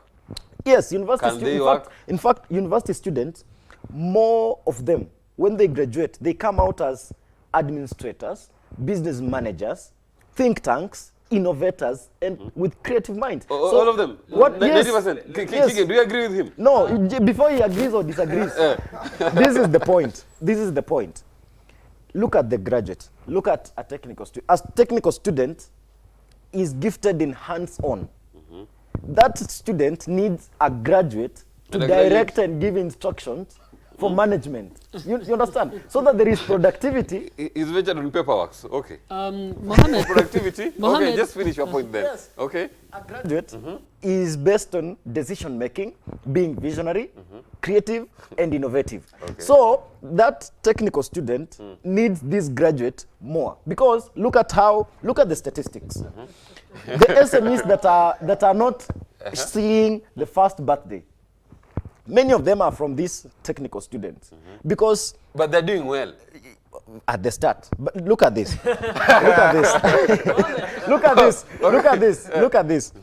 Yes, university students. In fact, university students, more of them, when they graduate, they come out as administrators, business managers, think tanks, innovators, and with creative minds. All of them? What? 90%? Yes. Do you agree with him? No, before he agrees or disagrees, this is the point. This is the point. Look at the graduate. Look at a technical student. A technical student is gifted in hands-on. That student needs a graduate to direct and give instructions for management. You understand? So that there is productivity. He's mentioned on paperwork. Okay. Mohammed. Productivity. Okay, just finish your point then. Yes. Okay. A graduate is based on decision making, being visionary, creative, and innovative. Okay. So that technical student needs this graduate more, because look at the statistics. The SMEs that are not seeing the first birthday, many of them are from these technical students, but they're doing well at the start. But look at this. Look at this. Look at this. Look at this. Look at this.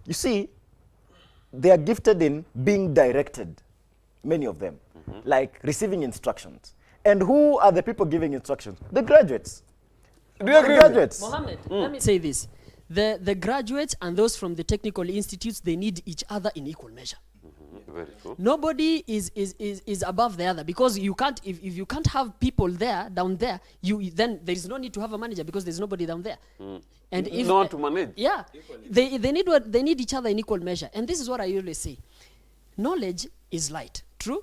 You see, they are gifted in being directed, many of them, like receiving instructions. And who are the people giving instructions? The graduates. Do you agree? The graduates. Mohammed, let me say this. The graduates and those from the technical institutes, they need each other in equal measure. Very true. Nobody is above the other, because you can't, if you can't have people there, down there, then there is no need to have a manager, because there's nobody down there. And if no one to manage. Yeah, they need each other in equal measure. And this is what I always say. Knowledge is light, true?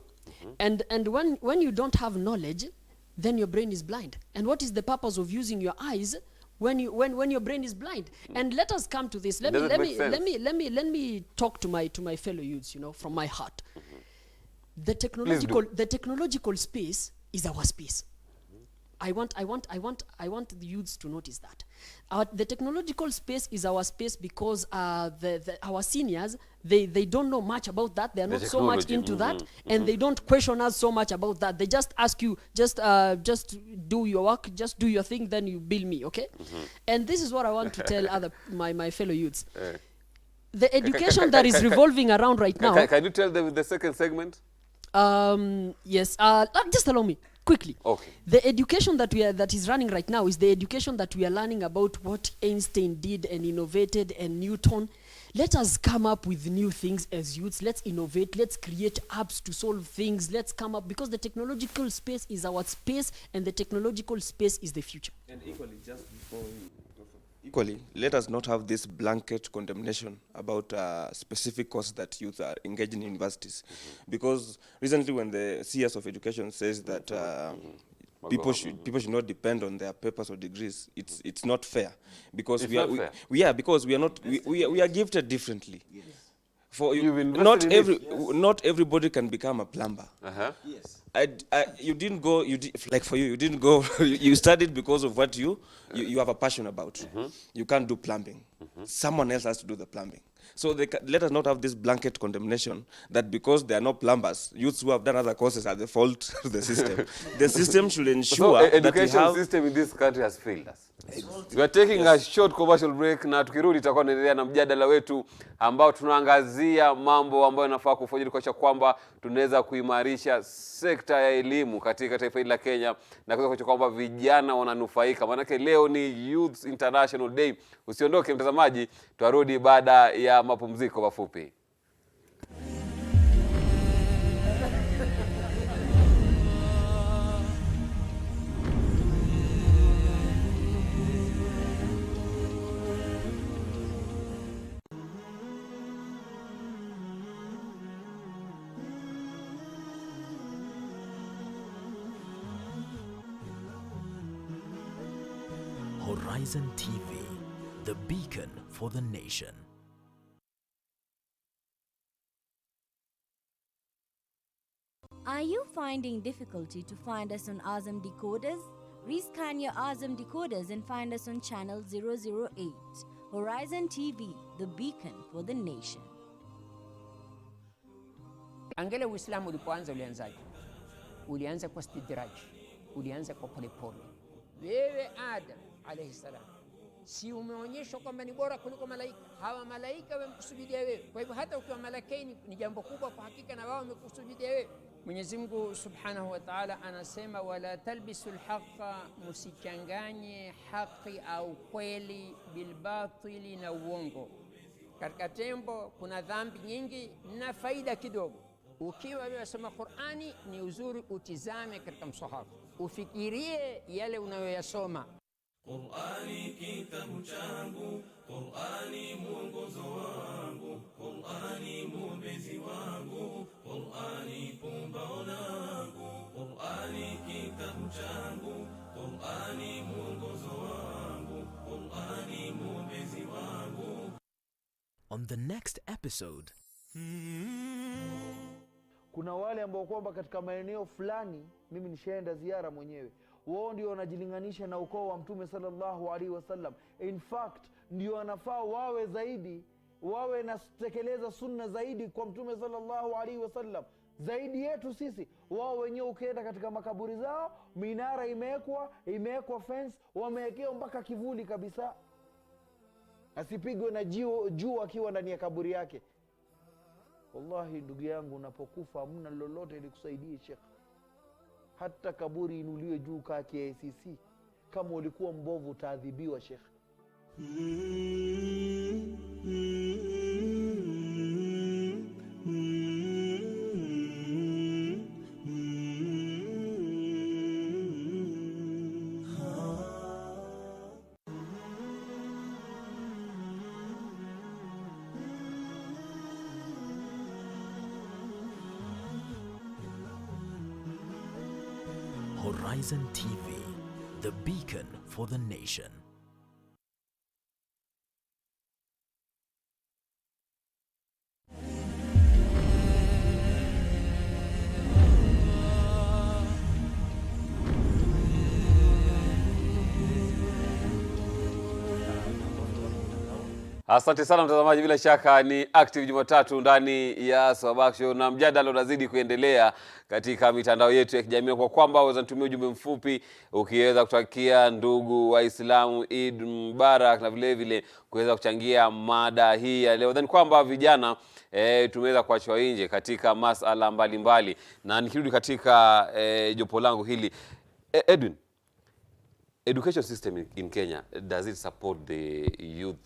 And when you don't have knowledge, then your brain is blind. And what is the purpose of using your eyes when your brain is blind? And let us come to this. Let me talk to my fellow youths, you know, from my heart. The technological space is our space. I want the youths to notice that. The technological space is our space, because our seniors, they don't know much about that. They are not so much into that, and they don't question us so much about that. They just ask you, just do your work, just do your thing, then you bill me, okay? And this is what I want to tell my fellow youths. The education that is revolving around right now. Can you tell them the second segment? Yes. Just allow me. Quickly. Okay. The education that is running right now is the education that we are learning about what Einstein did and innovated, and Newton. let us come up with new things as youths. Let's innovate. Let's create apps to solve things. Let's come up, because the technological space is our space, and the technological space is the future. And equally, just before you go for equally, let us not have this blanket condemnation about specific courses that youth are engaged in universities. Because recently when the CS of education says that people should not depend on their papers or degrees, it's not fair, because because we are gifted differently. Yes. For not everybody can become a plumber. Yes. You didn't go, like for you didn't go, you studied because of what you have a passion about. You can't do plumbing. Someone else has to do the plumbing. So let us not have this blanket condemnation that because there are no plumbers, youths who have done other courses are the fault of the system. The system should ensure that education system in this country has failed us. We are taking a short commercial break, na tukirudi tutakuwa tunaendelea na mjadala wetu ambao tunaangazia mambo ambayo yanafaa kufanyika kwa kwamba tunaweza kuimarisha sekta ya elimu katika taifa hili la Kenya, na kwa kwamba vijana wananufaika. Maana leo ni Youth International Day. Usiondoke mtazamaji, tuarudi baada ya mapumziko mafupi. Horizon TV, the beacon for the nation. Are you finding difficulty to find us on Azam Decoders? Rescan your Azam Decoders and find us on channel 008. Horizon TV, the beacon for the nation. Angalia Uislamu ulipoanza ulianzaje? Ulianza kwa istidraj, ulianza kwa polepole. Wewe Adam alayhi salam, si umeonyeshwa kwamba ni bora kuliko malaika? Hawa malaika wamekusujudia wewe. Kwa hivyo hata ukiwa malaikaini ni jambo kubwa kwa hakika, na wao wamekusujudia wewe. Mwenyezi Mungu Subhanahu wa Ta'ala anasema, wala talbisul haqqa, musichanganye haki au kweli bilbatili na uongo. Katika tembo kuna dhambi nyingi na faida kidogo. Ukiwa unasoma Qur'ani, ni uzuri utizame katika msahafu, ufikirie yale unayoyasoma. Qur'ani kitabu changu, Qur'ani mwongozo wangu, Qur'ani mwombezi wangu, Qur'ani pumbao langu, Qur'ani kitabu changu, Qur'ani mwongozo wangu, Qur'ani mwombezi wangu. On the next episode, kuna wale ambao kwamba katika maeneo fulani, mimi nishaenda ziara mwenyewe, wao ndio wanajilinganisha na ukoo wa Mtume sallallahu alaihi wasallam. In fact, ndio wanafaa wawe zaidi, wawe na tekeleza sunna zaidi kwa Mtume sallallahu alaihi wasallam zaidi yetu sisi. Wao wenyewe ukienda katika makaburi zao, minara imewekwa fence, wamewekea mpaka kivuli kabisa, asipigwe na jua akiwa ndani ya kaburi yake. Wallahi ndugu yangu, unapokufa hamna lolote likusaidie Sheikh. Hata kaburi inuliwe juu kaa KICC, kama ulikuwa mbovu utaadhibiwa Sheikh. Horizon TV, the beacon for the nation. Asante sana mtazamaji, bila shaka ni Active Jumatatu ndani ya Sabah Show, na mjadala unazidi kuendelea katika mitandao yetu ya kijamii, kwa kwamba waweza nitumia ujumbe mfupi ukiweza kutakia ndugu Waislamu Eid Mubarak, na vile vile kuweza kuchangia mada hii ya leo. Nadhani kwamba vijana tumeweza kuachwa nje katika masala mbalimbali, na nikirudi katika jopo langu hili, Edwin, education system in Kenya, does it support the youth?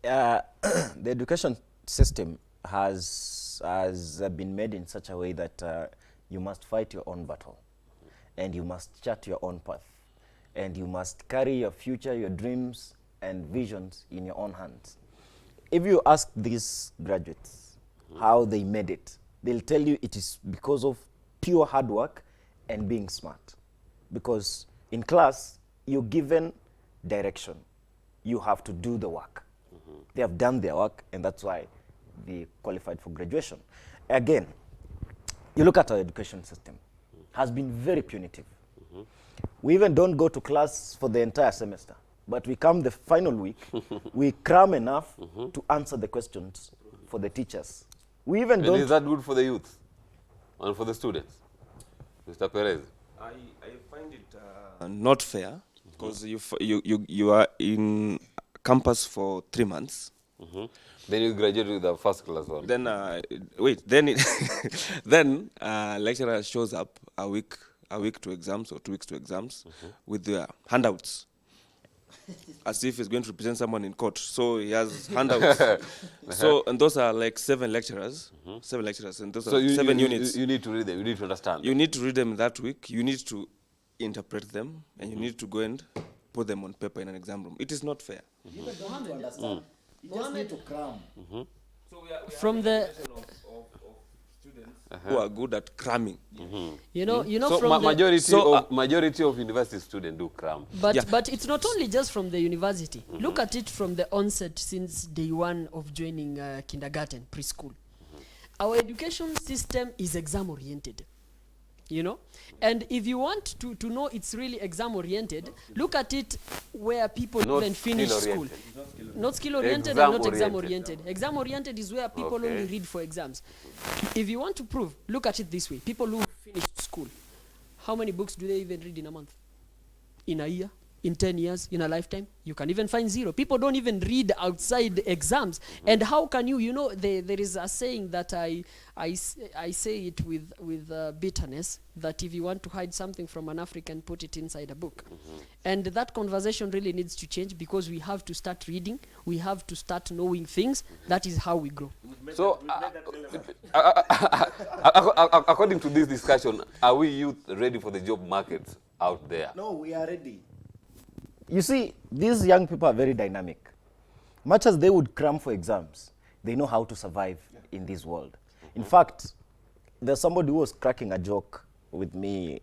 The education system has been made in such a way that you must fight your own battle, and you must chart your own path, and you must carry your future, your dreams and visions in your own hands. If you ask these graduates how they made it, they'll tell you it is because of pure hard work and being smart. Because in class, you're given direction. You have to do the work. They have done their work, and that's why they qualified for graduation. Again, you look at our education system, has been very punitive. We even don't go to class for the entire semester, but we come the final week, we cram enough to answer the questions for the teachers. We even And don't... is that good for the youth and for the students? Mr. Perez? I find it not fair, because you are in campus for 3 months. Then you graduate with the first class one. Then wait, then then lecturer shows up a week to exams or 2 weeks to exams with the handouts, as if he's going to represent someone in court. So he has handouts. So, and those are like 7 lecturers, 7 lecturers, and those So are 7 units. You need to read them. You need to understand. You need to read them that week. You need to interpret them, and you need to go and put them on paper in an exam room. It is not fair. You don't have to understand. You just need to cram. So we are From the students who are good at cramming. You know, So from the majority of university students do cram. But it's not only just from the university. Look at it from the onset, since day one of joining kindergarten, preschool. Our education system is exam oriented. You know, and if you want to know it's really exam oriented, look at it where people Not even finish school. Not skill oriented and not exam oriented. Exam oriented is where people only read for exams. If you want to prove, look at it this way: people who finished school, how many books do they even read in a month, in a year, in 10 years, in a lifetime? You can even find 0. People don't even read outside the exams. And how can you, there is a saying that I say it with bitterness, that if you want to hide something from an African, put it inside a book. And that conversation really needs to change, because we have to start reading, we have to start knowing things. That is how we grow. So, according to this discussion, are we youth ready for the job market out there? No, we are ready. You see, these young people are very dynamic. Much as they would cram for exams, they know how to survive in this world. In fact, there's somebody who was cracking a joke with me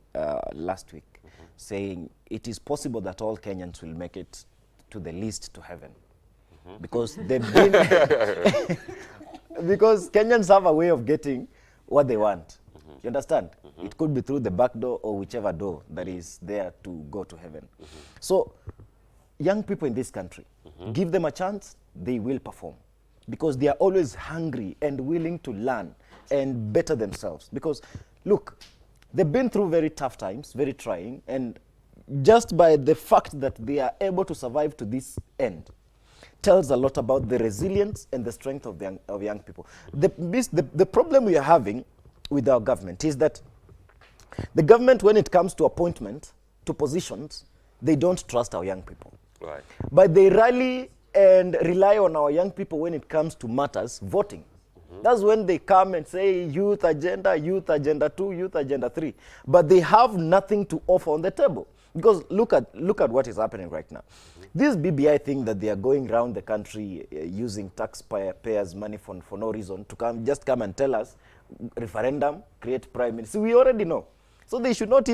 last week, saying it is possible that all Kenyans will make it to the least to heaven. Because they've been... because Kenyans have a way of getting what they want. You understand? It could be through the back door or whichever door that is there to go to heaven. So, young people in this country, give them a chance, they will perform. Because they are always hungry and willing to learn and better themselves. Because, look, they've been through very tough times, very trying, and just by the fact that they are able to survive to this end, tells a lot about the resilience and the strength of young people. The problem we are having with our government is that the government, when it comes to appointment, to positions, they don't trust our young people. Right. But they rally and rely on our young people when it comes to matters, voting. That's when they come and say youth agenda 2, youth agenda 3. But they have nothing to offer on the table. Because look at what is happening right now. This BBI thing that they are going around the country using taxpayers' money for no reason to come and tell us referendum, create prime minister. We already know. So they should not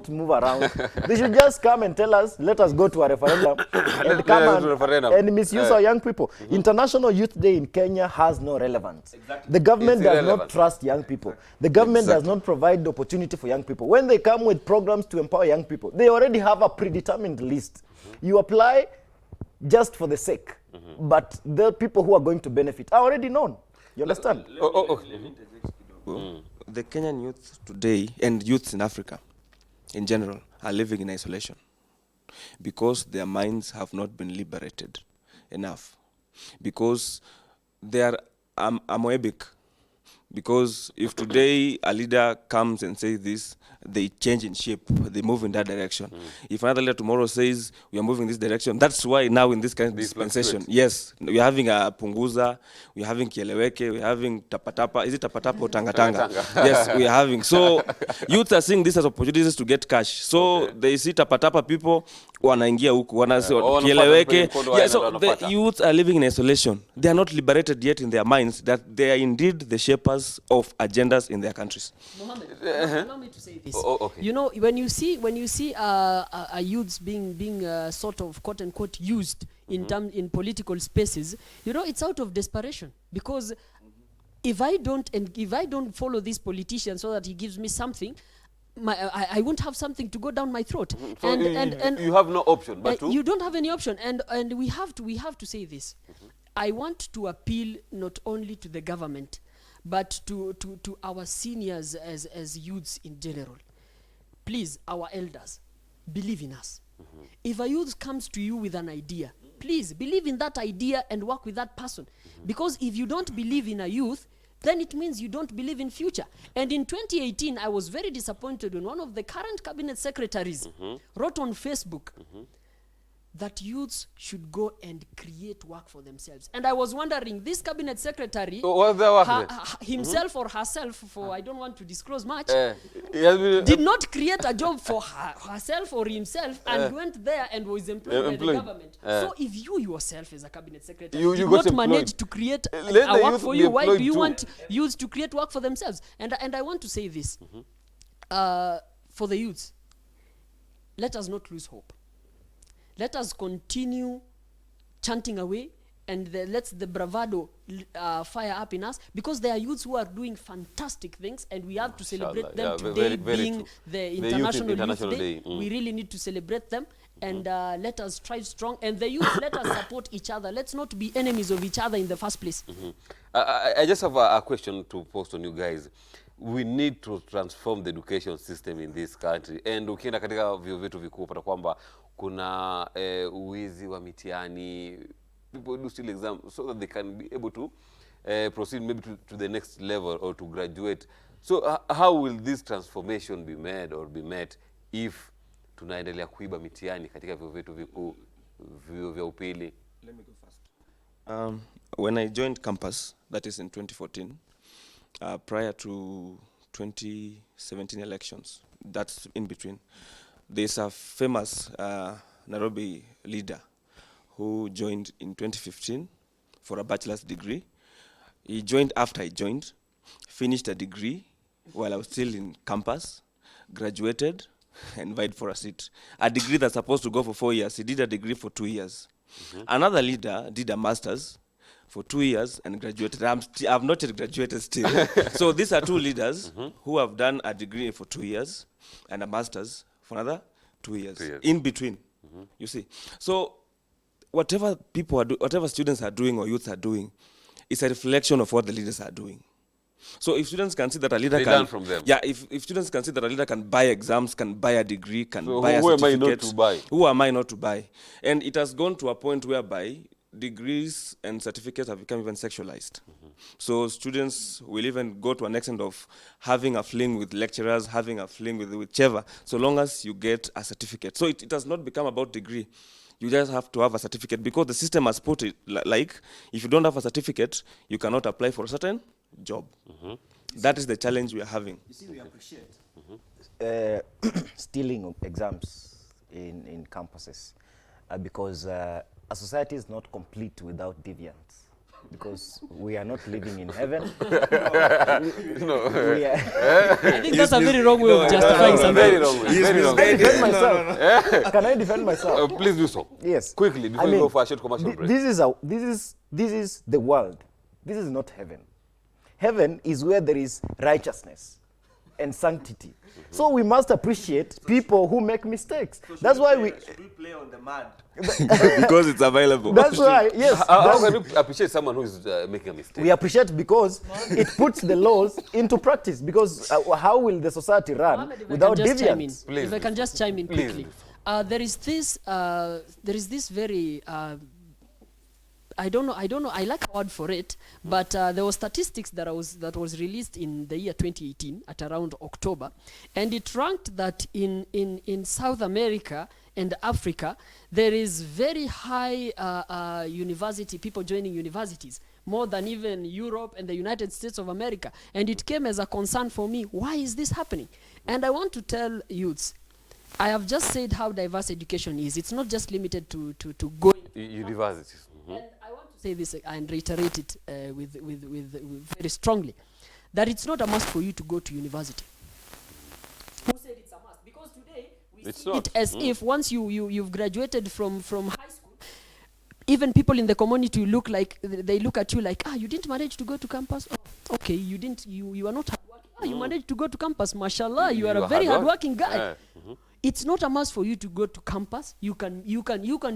move around. They should just come and tell us, let us go to a referendum and come and misuse our young people. International Youth Day in Kenya has no relevance. Exactly. The government does not trust young people. The government does not provide the opportunity for young people. When they come with programs to empower young people, they already have a predetermined list. You apply just for the sake, but the people who are going to benefit are already known. You understand? The Kenyan youth today, and youths in Africa in general, are living in isolation because their minds have not been liberated enough. Because they are amoebic. Because if today a leader comes and says this, they change in shape, they move in that direction. If another leader tomorrow says we are moving this direction, that's why now in this kind of dispensation, yes, we are having a punguza, we are having kieleweke, we are having tapatapa. Is it tapatapa or tangatanga? Yes, we are having. So youth are seeing this as opportunities to get cash. So they see tapatapa people wanaingia huku, kieleweke. Yeah, so the youth are living in isolation. They are not liberated yet in their minds that they are indeed the shapers of agendas in their countries. Mohammed, allow me to say this. Okay. You know, when you see a youths being sort of quote unquote used in in political spaces, you know, it's out of desperation, because if I don't follow this politician so that he gives me something, I won't have something to go down my throat. So and you have no option but to? You don't have any option, and we have to say this. I want to appeal not only to the government, but to our seniors as youths in general. Please, our elders, believe in us. If a youth comes to you with an idea, please believe in that idea and work with that person. Because if you don't believe in a youth, then it means you don't believe in future. And in 2018, I was very disappointed when one of the current cabinet secretaries wrote on Facebook that youths should go and create work for themselves. And I was wondering, this cabinet secretary, himself or herself, for I don't want to disclose much, did not create a job for herself or himself and went there and was employed by the government. So if you yourself as a cabinet secretary did not manage to create a work for you, why do you want youths to create work for themselves? And I want to say this, for the youths, let us not lose hope. Let us continue chanting away, and let the bravado fire up in us, because there are youths who are doing fantastic things, and we have to celebrate them today, being the International Youth Day. We really need to celebrate them, and let us strive strong. And the youth, let us support each other. Let's not be enemies of each other in the first place. I just have a question to post on you guys. We need to transform the education system in this country. And ukienda katika vyuo vyetu vikuu pata kwamba kuna uwizi wa mitihani, people do still exam so that they can be able to proceed maybe to the next level or to graduate. So how will this transformation be made or be met if tunaendelea kuiba mitihani katika vyuo vyetu vikuu, vyuo vya upili? Let me go first. When I joined campus, that is in 2014, prior to 2017 elections, that's in between, there's a famous Nairobi leader who joined in 2015 for a bachelor's degree. He joined after I joined, finished a degree while I was still in campus, graduated, and vied for a seat. A degree that's supposed to go for 4 years, he did a degree for 2 years. Another leader did a master's for 2 years and graduated. I've not yet graduated still. So these are two leaders who have done a degree for 2 years and a master's for another 2 years. In between, you see. So whatever people are whatever students are doing or youths are doing, it's a reflection of what the leaders are doing. So if students can see that a leader they can learn from them. Yeah, if students can see that a leader can buy exams, can buy a degree, can buy a who am I certificate, not to buy? Who am I not to buy? And it has gone to a point whereby degrees and certificates have become even sexualized. So students will even go to an extent of having a fling with lecturers, having a fling with whichever, so long as you get a certificate. So it has not become about degree. You just have to have a certificate, because the system has put it like, if you don't have a certificate, you cannot apply for a certain job. That is the challenge we are having. You see, we appreciate stealing of exams in campuses, because a society is not complete without deviance, because we are not living in heaven. I think that's a very wrong way of justifying something. Very wrong way. Very wrong way. Defend myself. Can I defend myself? Please do so. Yes. Quickly, before we go for a short commercial break. This is the world. This is not heaven. Heaven is where there is righteousness and sanctity. So we must appreciate people who make mistakes. So that's why we play on the mud. Because it's available. That's why, yes. How can you appreciate someone who is making a mistake? We appreciate because it puts the laws into practice. Because how will the society run without deviance? If I can just chime in quickly. There is this very I don't know. I like a word for it, but there was statistics that was released in the year 2018 at around October, and it ranked that in South America and Africa there is very high university people joining universities, more than even Europe and the United States of America, and it came as a concern for me. Why is this happening? And I want to tell youths, I have just said how diverse education is. It's not just limited to going universities. And I want to say this and reiterate it with very strongly, that it's not a must for you to go to university. Who said it's a must? Because today we see it as if once you've graduated from high school, even people in the community look at you like, you didn't manage to go to campus. Oh, okay, you are not hardworking. You managed to go to campus. Mashallah, you are a very hardworking guy. It's not a must for you to go to campus. You can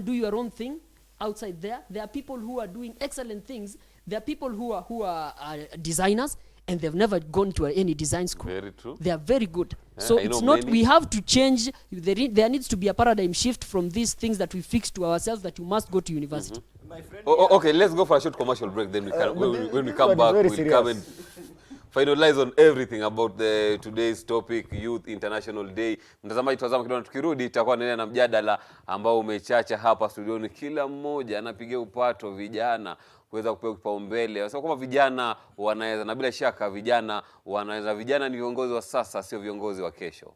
do your own thing outside there. There are people who are doing excellent things. There are people who are designers and they've never gone to any design school. Very true. They are very good. So it's not, we have to change. There needs to be a paradigm shift from these things that we fix to ourselves that you must go to university. Okay, let's go for a short commercial break. Then we can, when we come back, we'll come and finalize on everything about the today's topic, Youth International Day. Mtazamaji, tazama kidogo, tukirudi tutakuwa tunaendelea na mjadala ambao umechacha hapa studioni. Kila mmoja anapigia upato vijana kuweza kupewa kipaumbele. Wanasema kwamba vijana wanaweza, na bila shaka vijana wanaweza. Vijana ni viongozi wa sasa, sio viongozi wa kesho.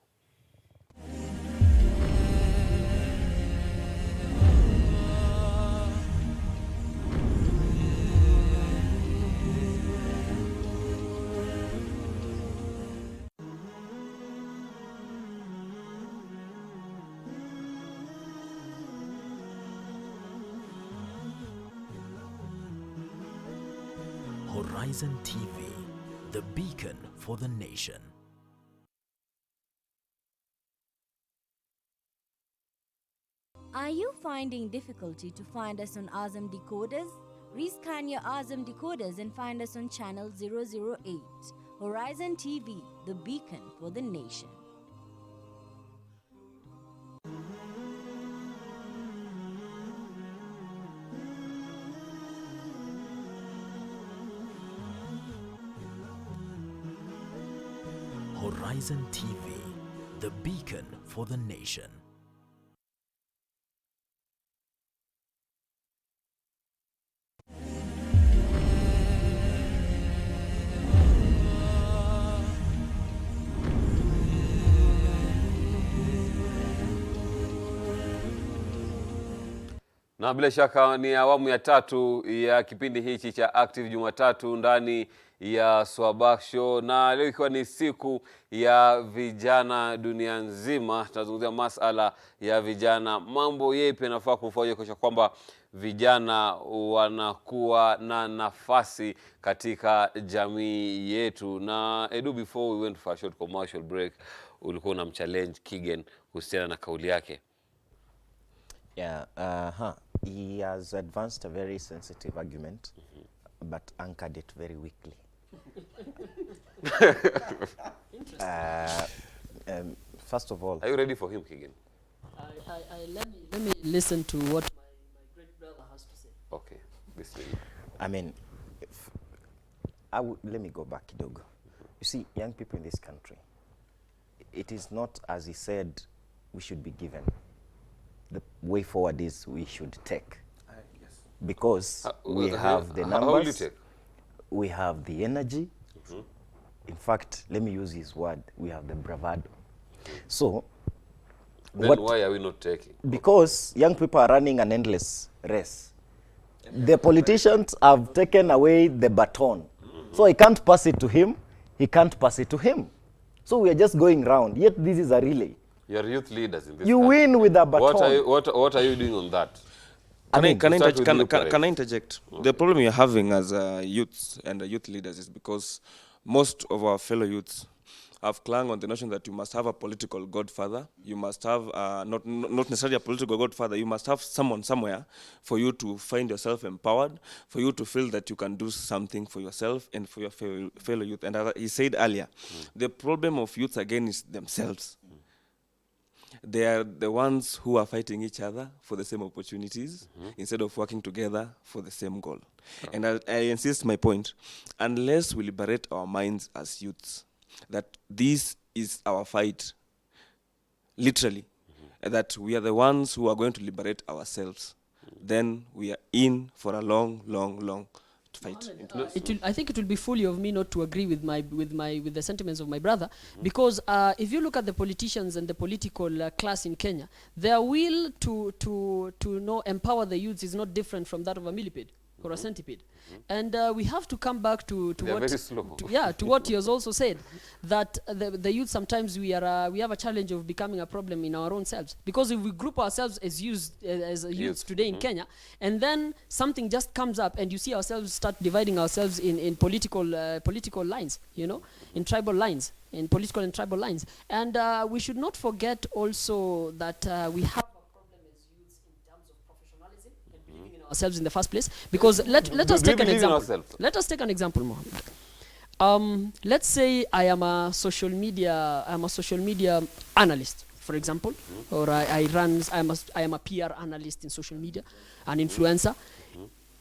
Horizon TV, the beacon for the nation. Are you finding difficulty to find us on Azam decoders? Rescan your Azam decoders and find us on channel 008. Horizon TV, the beacon for the nation. Horizon TV, the beacon for the nation. Na bila shaka ni awamu ya tatu ya kipindi hichi cha Active Jumatatu ndani ya Sabah Show, na leo ikiwa ni siku ya vijana dunia nzima. Tunazungumzia masala ya vijana, mambo yepi yanafaa kufanywa kwa kwamba vijana wanakuwa na nafasi katika jamii yetu. Na Edu, before we went for a short commercial break, ulikuwa unamchallenge Kigen kuhusiana na kauli yake. Yeah, he has advanced a very sensitive argument, but anchored it very weakly. First of all, are you ready for him, Kigen? Let me listen to what my great brother has to say. Okay, listen. I mean, let me go back, kidogo. You see, young people in this country, it is not, as he said, we should be given. The way forward is we should take. Yes. Because we have the numbers, how will you take? We have the energy. In fact, let me use his word, we have the bravado. So, then why are we not taking? Because young people are running an endless race. The politicians have taken away the baton. So I can't pass it to him, he can't pass it to him. So we are just going round, yet this is a relay. You are youth leaders in this You country. win with a baton. What are you doing on that? Can I interject? Okay. The problem you're having as youths and youth leaders is because most of our fellow youths have clung on the notion that you must have a political godfather. You must have, not necessarily a political godfather, you must have someone somewhere for you to find yourself empowered, for you to feel that you can do something for yourself and for your fellow youth. And as he said earlier, the problem of youths again is themselves. they are the ones who are fighting each other for the same opportunities instead of working together for the same goal. And I insist my point, unless we liberate our minds as youths, that this is our fight, literally, that we are the ones who are going to liberate ourselves, then we are in for a long, long, long fight. I think it will be fully of me not to agree with the sentiments of my brother, because if you look at the politicians and the political class in Kenya, their will to empower the youths is not different from that of a millipede or a centipede. And we have to come back to what he has also said, that the youth, sometimes we have a challenge of becoming a problem in our own selves, because if we group ourselves as youths today in Kenya, and then something just comes up and you see ourselves start dividing ourselves in political lines, in tribal lines, in political and tribal lines. And we should not forget also that we have ourselves in the first place, because let us take an example. Let us take an example, Mohammed. Let's say I am a social media analyst, for example, or I am a PR analyst in social media, an influencer.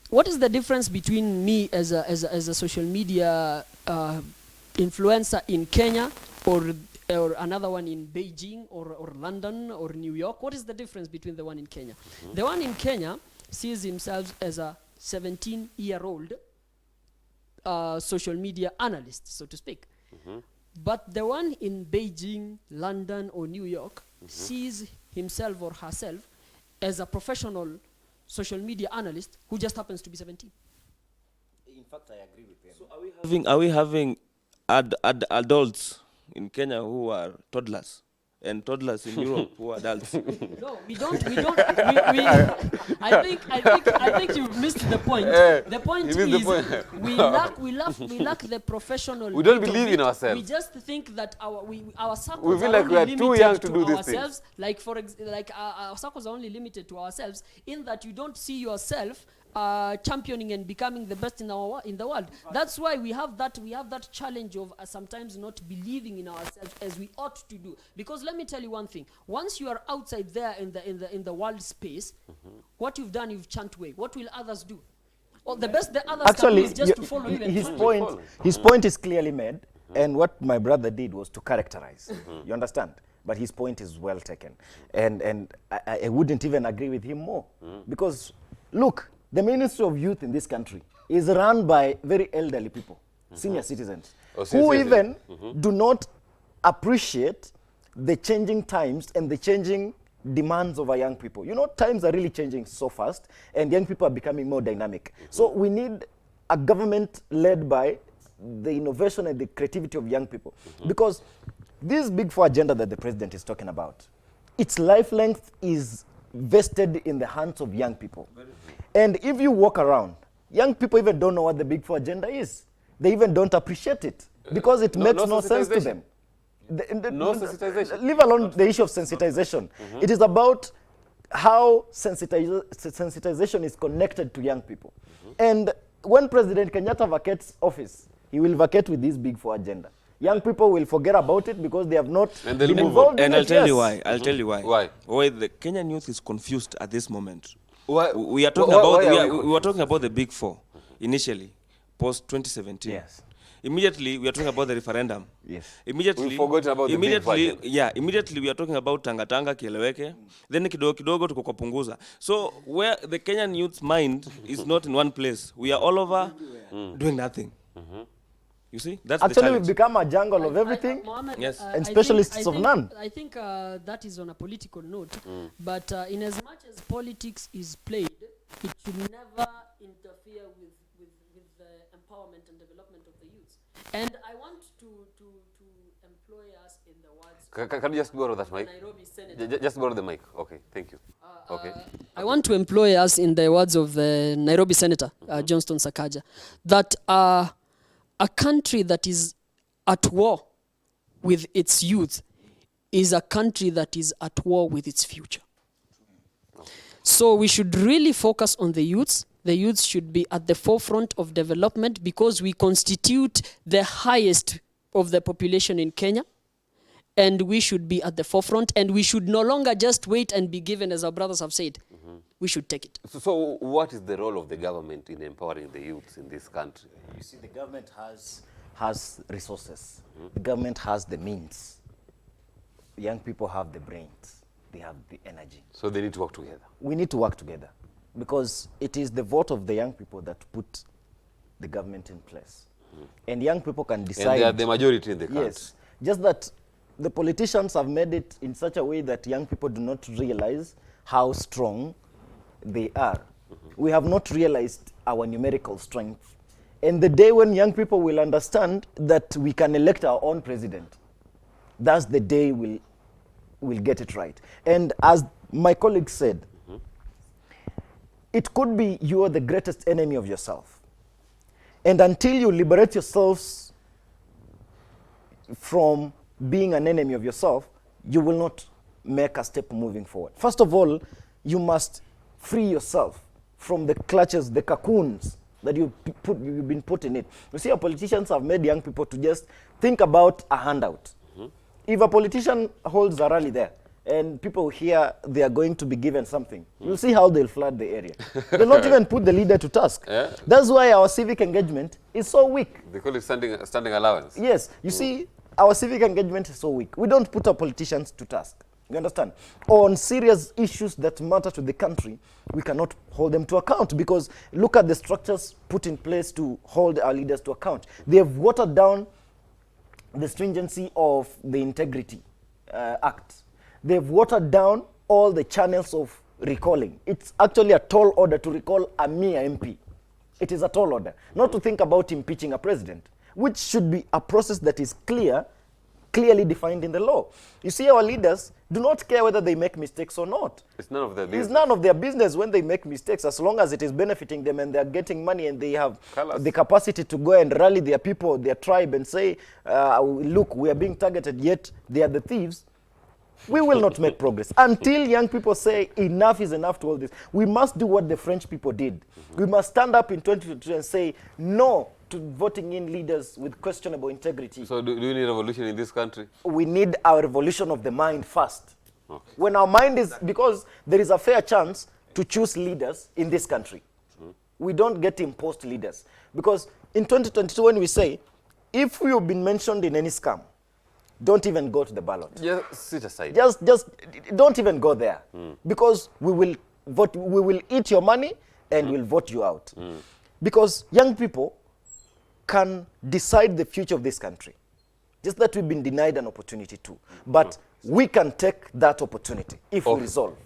What is the difference between me as a social media influencer in Kenya or another one in Beijing or London or New York? What is the difference between the one in Kenya? The one in Kenya sees himself as a 17-year-old social media analyst, so to speak. But the one in Beijing, London, or New York sees himself or herself as a professional social media analyst who just happens to be 17. In fact, I agree with them. So are we having adults in Kenya who are toddlers? And toddlers in Europe who are adults? No, we don't. I think you've missed the point. The point is we lack the professional. We don't believe in ourselves. We just think that our circles we feel like we are too young to do these things. Like our circles are only limited to ourselves, in that you don't see yourself championing and becoming the best in the world. That's why we have that challenge of sometimes not believing in ourselves as we ought to do. Because let me tell you one thing: once you are outside there in the world space, what you've done, you've chunked away. What will others do? Well, the best the others can do is just to follow you. His point is clearly made, and what my brother did was to characterize. You understand? But his point is well taken, and I wouldn't even agree with him more, because look. The Ministry of Youth in this country is run by very elderly people, senior citizens, who even do not appreciate the changing times and the changing demands of our young people. You know, times are really changing so fast, and young people are becoming more dynamic. So we need a government led by the innovation and the creativity of young people. Because this Big Four agenda that the president is talking about, its life length is vested in the hands of young people. And if you walk around, young people even don't know what the Big Four agenda is. They even don't appreciate it, because it makes no sense to them. No sensitization. Leave alone the issue of sensitization. It is about how sensitization is connected to young people. And when President Kenyatta vacates office, he will vacate with this Big Four agenda. Young people will forget about it because they have not been involved in it. And I'll tell you why. I'll tell you why. Why the Kenyan youth is confused at this moment. We are talking we were talking about the Big Four initially, post 2017. Yes. Immediately we are talking about the referendum. Yes. Immediately we forgot about the Big Four. Immediately we are talking about Tanga kieleweke. Then kidogo tuko kwa punguza. So where the Kenyan youth's mind is not in one place, we are all over doing nothing. You see, that's actually we've become a jungle of everything, yes, and specialists of none. I think that is on a political note, but in as much as politics is played, it should never interfere with the empowerment and development of the youth. And I want to employ us in the words. Can you just borrow that mic? Just borrow the mic. Okay, thank you. Okay. I want to employ us in the words of the Nairobi Senator, Johnston Sakaja, that a country that is at war with its youth is a country that is at war with its future. So we should really focus on the youths. The youths should be at the forefront of development, because we constitute the highest of the population in Kenya. and we should be at the forefront, and we should no longer just wait and be given, as our brothers have said. We should take it. So what is the role of the government in empowering the youths in this country? You see, the government has resources. The government has the means. Young people have the brains. They have the energy. So they need to work together. We need to work together because it is the vote of the young people that put the government in place. And young people can decide. And they are the majority in the country. Yes. Just that the politicians have made it in such a way that young people do not realize how strong they are. We have not realized our numerical strength. And the day when young people will understand that we can elect our own president, that's the day we'll get it right. And as my colleague said, it could be you are the greatest enemy of yourself. And until you liberate yourselves from being an enemy of yourself, you will not make a step moving forward. First of all, you must free yourself from the clutches, the cocoons that you've been put in it. You see, our politicians have made young people to just think about a handout. If a politician holds a rally there and people hear they are going to be given something, you'll see how they'll flood the area. They'll not even put the leader to task. Yeah. That's why our civic engagement is so weak. They call it standing allowance. Yes, you see, our civic engagement is so weak. We don't put our politicians to task. You understand? On serious issues that matter to the country, we cannot hold them to account because look at the structures put in place to hold our leaders to account. They have watered down the stringency of the Integrity Act. They've watered down all the channels of recalling. It's actually a tall order to recall a mere MP. It is a tall order. Not to think about impeaching a president, which should be a process that is clearly defined in the law. You see, our leaders do not care whether they make mistakes or not. It's none of their business. It's none of their business when they make mistakes, as long as it is benefiting them and they're getting money and they have the capacity to go and rally their people, their tribe, and say, look, we are being targeted, yet they are the thieves. We will not make progress. Until young people say enough is enough to all this, we must do what the French people did. We must stand up in 2022 and say no to voting in leaders with questionable integrity. So do you need a revolution in this country? We need our revolution of the mind first. Okay. When our mind is, because there is a fair chance to choose leaders in this country. We don't get imposed leaders. Because in 2022 when we say, if you've been mentioned in any scam, don't even go to the ballot. Just sit aside. Just don't even go there. Because we will eat your money and we'll vote you out. Because young people can decide the future of this country. Just that we've been denied an opportunity to. But we can take that opportunity if we resolve.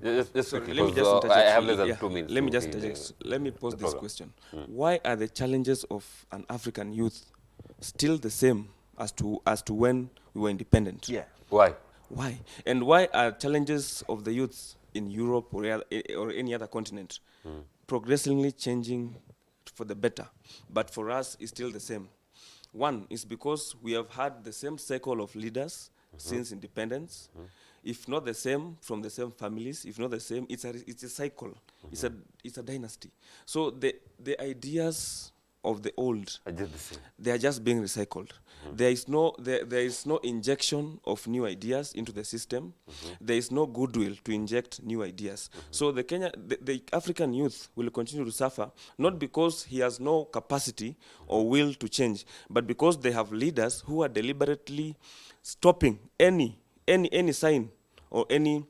Just quickly, let me just because I have less interject. than 2 minutes. Let me to just be interject. the- Let me pose the this program. question. Why are the challenges of an African youth still the same as to when we were independent? Yeah. Why? Why? And why are challenges of the youth in Europe or any other continent progressively changing for the better, but for us it's still the same? One is because we have had the same cycle of leaders since independence. If not the same, from the same families, if not the same, it's a cycle. It's a dynasty. So the ideas of the old are just the same. They are just being recycled. There is no injection of new ideas into the system. There is no goodwill to inject new ideas. So the African youth will continue to suffer, not because he has no capacity or will to change, but because they have leaders who are deliberately stopping any sign or any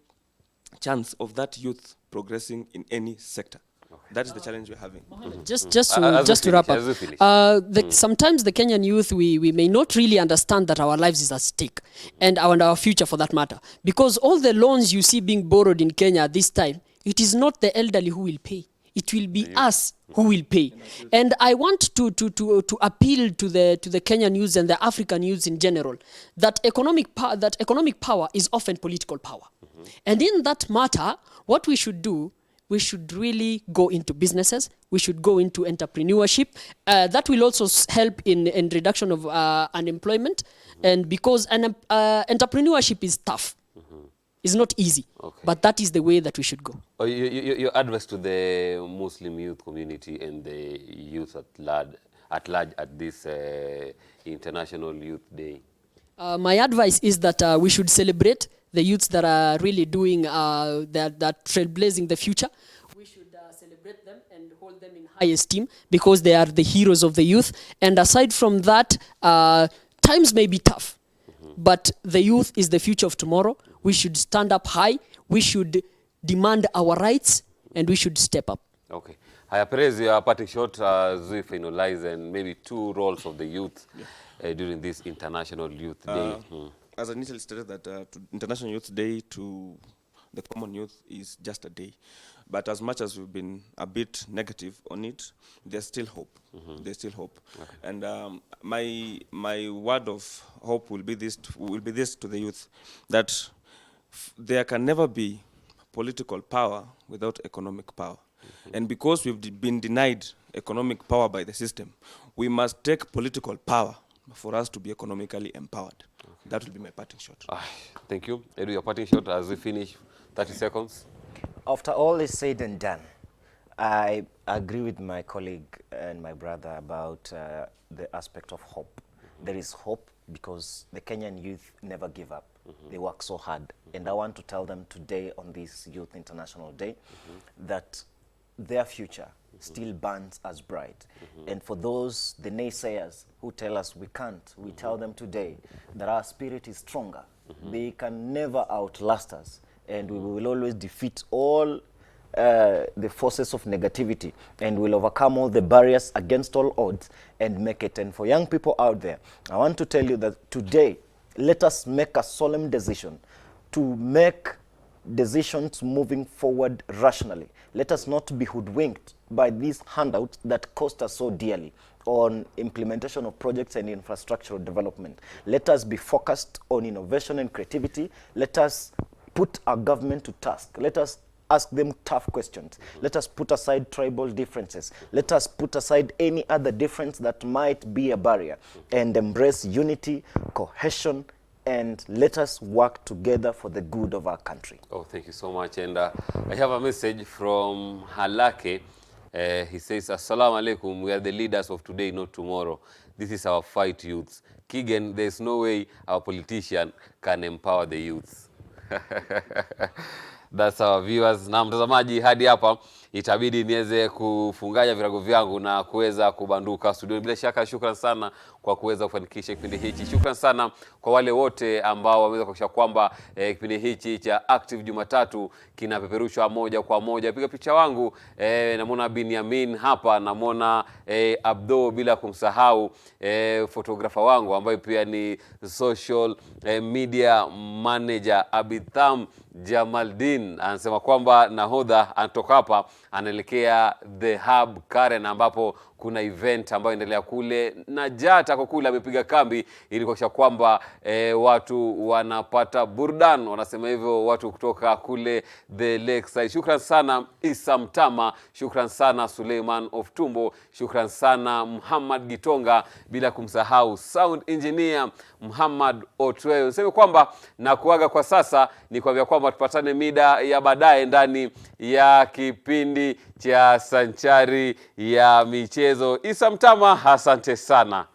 chance of that youth progressing in any sector. That is the challenge we're having. Just to wrap up, sometimes the Kenyan youth, we may not really understand that our lives is at stake and our future for that matter. Because all the loans you see being borrowed in Kenya this time, it is not the elderly who will pay. It will be us who will pay. And I want to appeal to the Kenyan youths and the African youths in general that economic power is often political power. And in that matter, what we should do, we should really go into businesses. We should go into entrepreneurship. That will also help in reduction of unemployment. And because entrepreneurship is tough, it's not easy. But that is the way that we should go. Your advice to the Muslim youth community and the youth at large at this International Youth Day? My advice is that we should celebrate the youths that are really doing that trailblazing the future. We should celebrate them and hold them in high esteem because they are the heroes of the youth. And aside from that, times may be tough, but the youth is the future of tomorrow. We should stand up high. We should demand our rights, and we should step up. Okay. Haya, Perez, your parting shot as we finalize, and maybe 2 roles of the youth during this International Youth Day. As I initially stated that International Youth Day to the common youth is just a day. But as much as we've been a bit negative on it, there's still hope. There's still hope. Okay. And my word of hope will be this to the youth, that there can never be political power without economic power. And because we've been denied economic power by the system, we must take political power for us to be economically empowered. Okay. That will be my parting shot. Thank you. Edu, your parting shot as we finish, 30 seconds. After all is said and done, I agree with my colleague and my brother about the aspect of hope. There is hope because the Kenyan youth never give up. They work so hard. And I want to tell them today on this Youth International Day that their future still burns as bright. And for those, the naysayers who tell us we can't, we tell them today that our spirit is stronger. They can never outlast us, and we will always defeat all the forces of negativity, and will overcome all the barriers against all odds and make it. And for young people out there, I want to tell you that today, let us make a solemn decision to make decisions moving forward rationally. Let us not be hoodwinked by these handouts that cost us so dearly on implementation of projects and infrastructural development. Let us be focused on innovation and creativity. Let us put our government to task. Let us ask them tough questions. Let us put aside tribal differences. Let us put aside any other difference that might be a barrier and embrace unity, cohesion, and let us work together for the good of our country. Oh, thank you so much. And I have a message from Halake. He says, Assalamu alaikum, we are the leaders of today, not tomorrow. This is our fight, youths. Kigen, there's no way our politician can empower the youths. That's our viewers. Na mtazamaji, hadi hapa itabidi niweze kufunganya virago vyangu na kuweza kubanduka studio. Bila shaka shukrani sana kwa kuweza kufanikisha kipindi hichi. Shukrani sana kwa wale wote ambao wameweza kuhakikisha kwamba kipindi hichi cha Active Jumatatu kinapeperushwa moja kwa moja. Piga picha wangu namuona Binyamin hapa, namuona Abdo, bila kumsahau photographer wangu ambaye pia ni social media manager Abitham Jamaldin. Anasema kwamba nahodha anatoka hapa anaelekea The Hub Karen, ambapo kuna event ambayo inaendelea kule, na Jata kwa kule amepiga kambi ili kuhakikisha kwamba watu wanapata burdan, wanasema hivyo, watu kutoka kule the Lakeside. Shukran sana Isa Mtama, shukran sana Suleiman of Tumbo, shukran sana Muhammad Gitonga, bila kumsahau sound engineer Muhammad Otwe. Niseme kwamba na kuaga kwa sasa, ni kuambia kwamba tupatane mida ya baadaye ndani ya kipindi cha Sanchari ya Michezo. Isa Mtama, asante sana.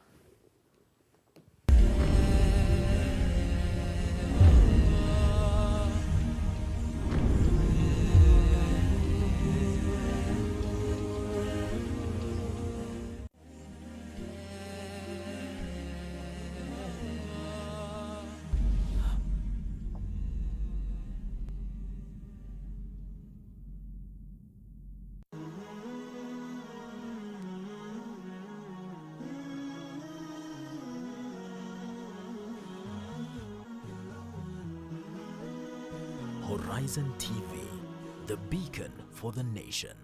Horizon TV, the beacon for the nation.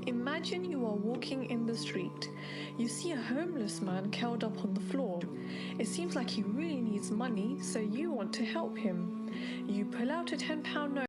Imagine you are walking in the street. You see a homeless man curled up on the floor. It seems like he really needs money, so you want to help him. You pull out a £10 note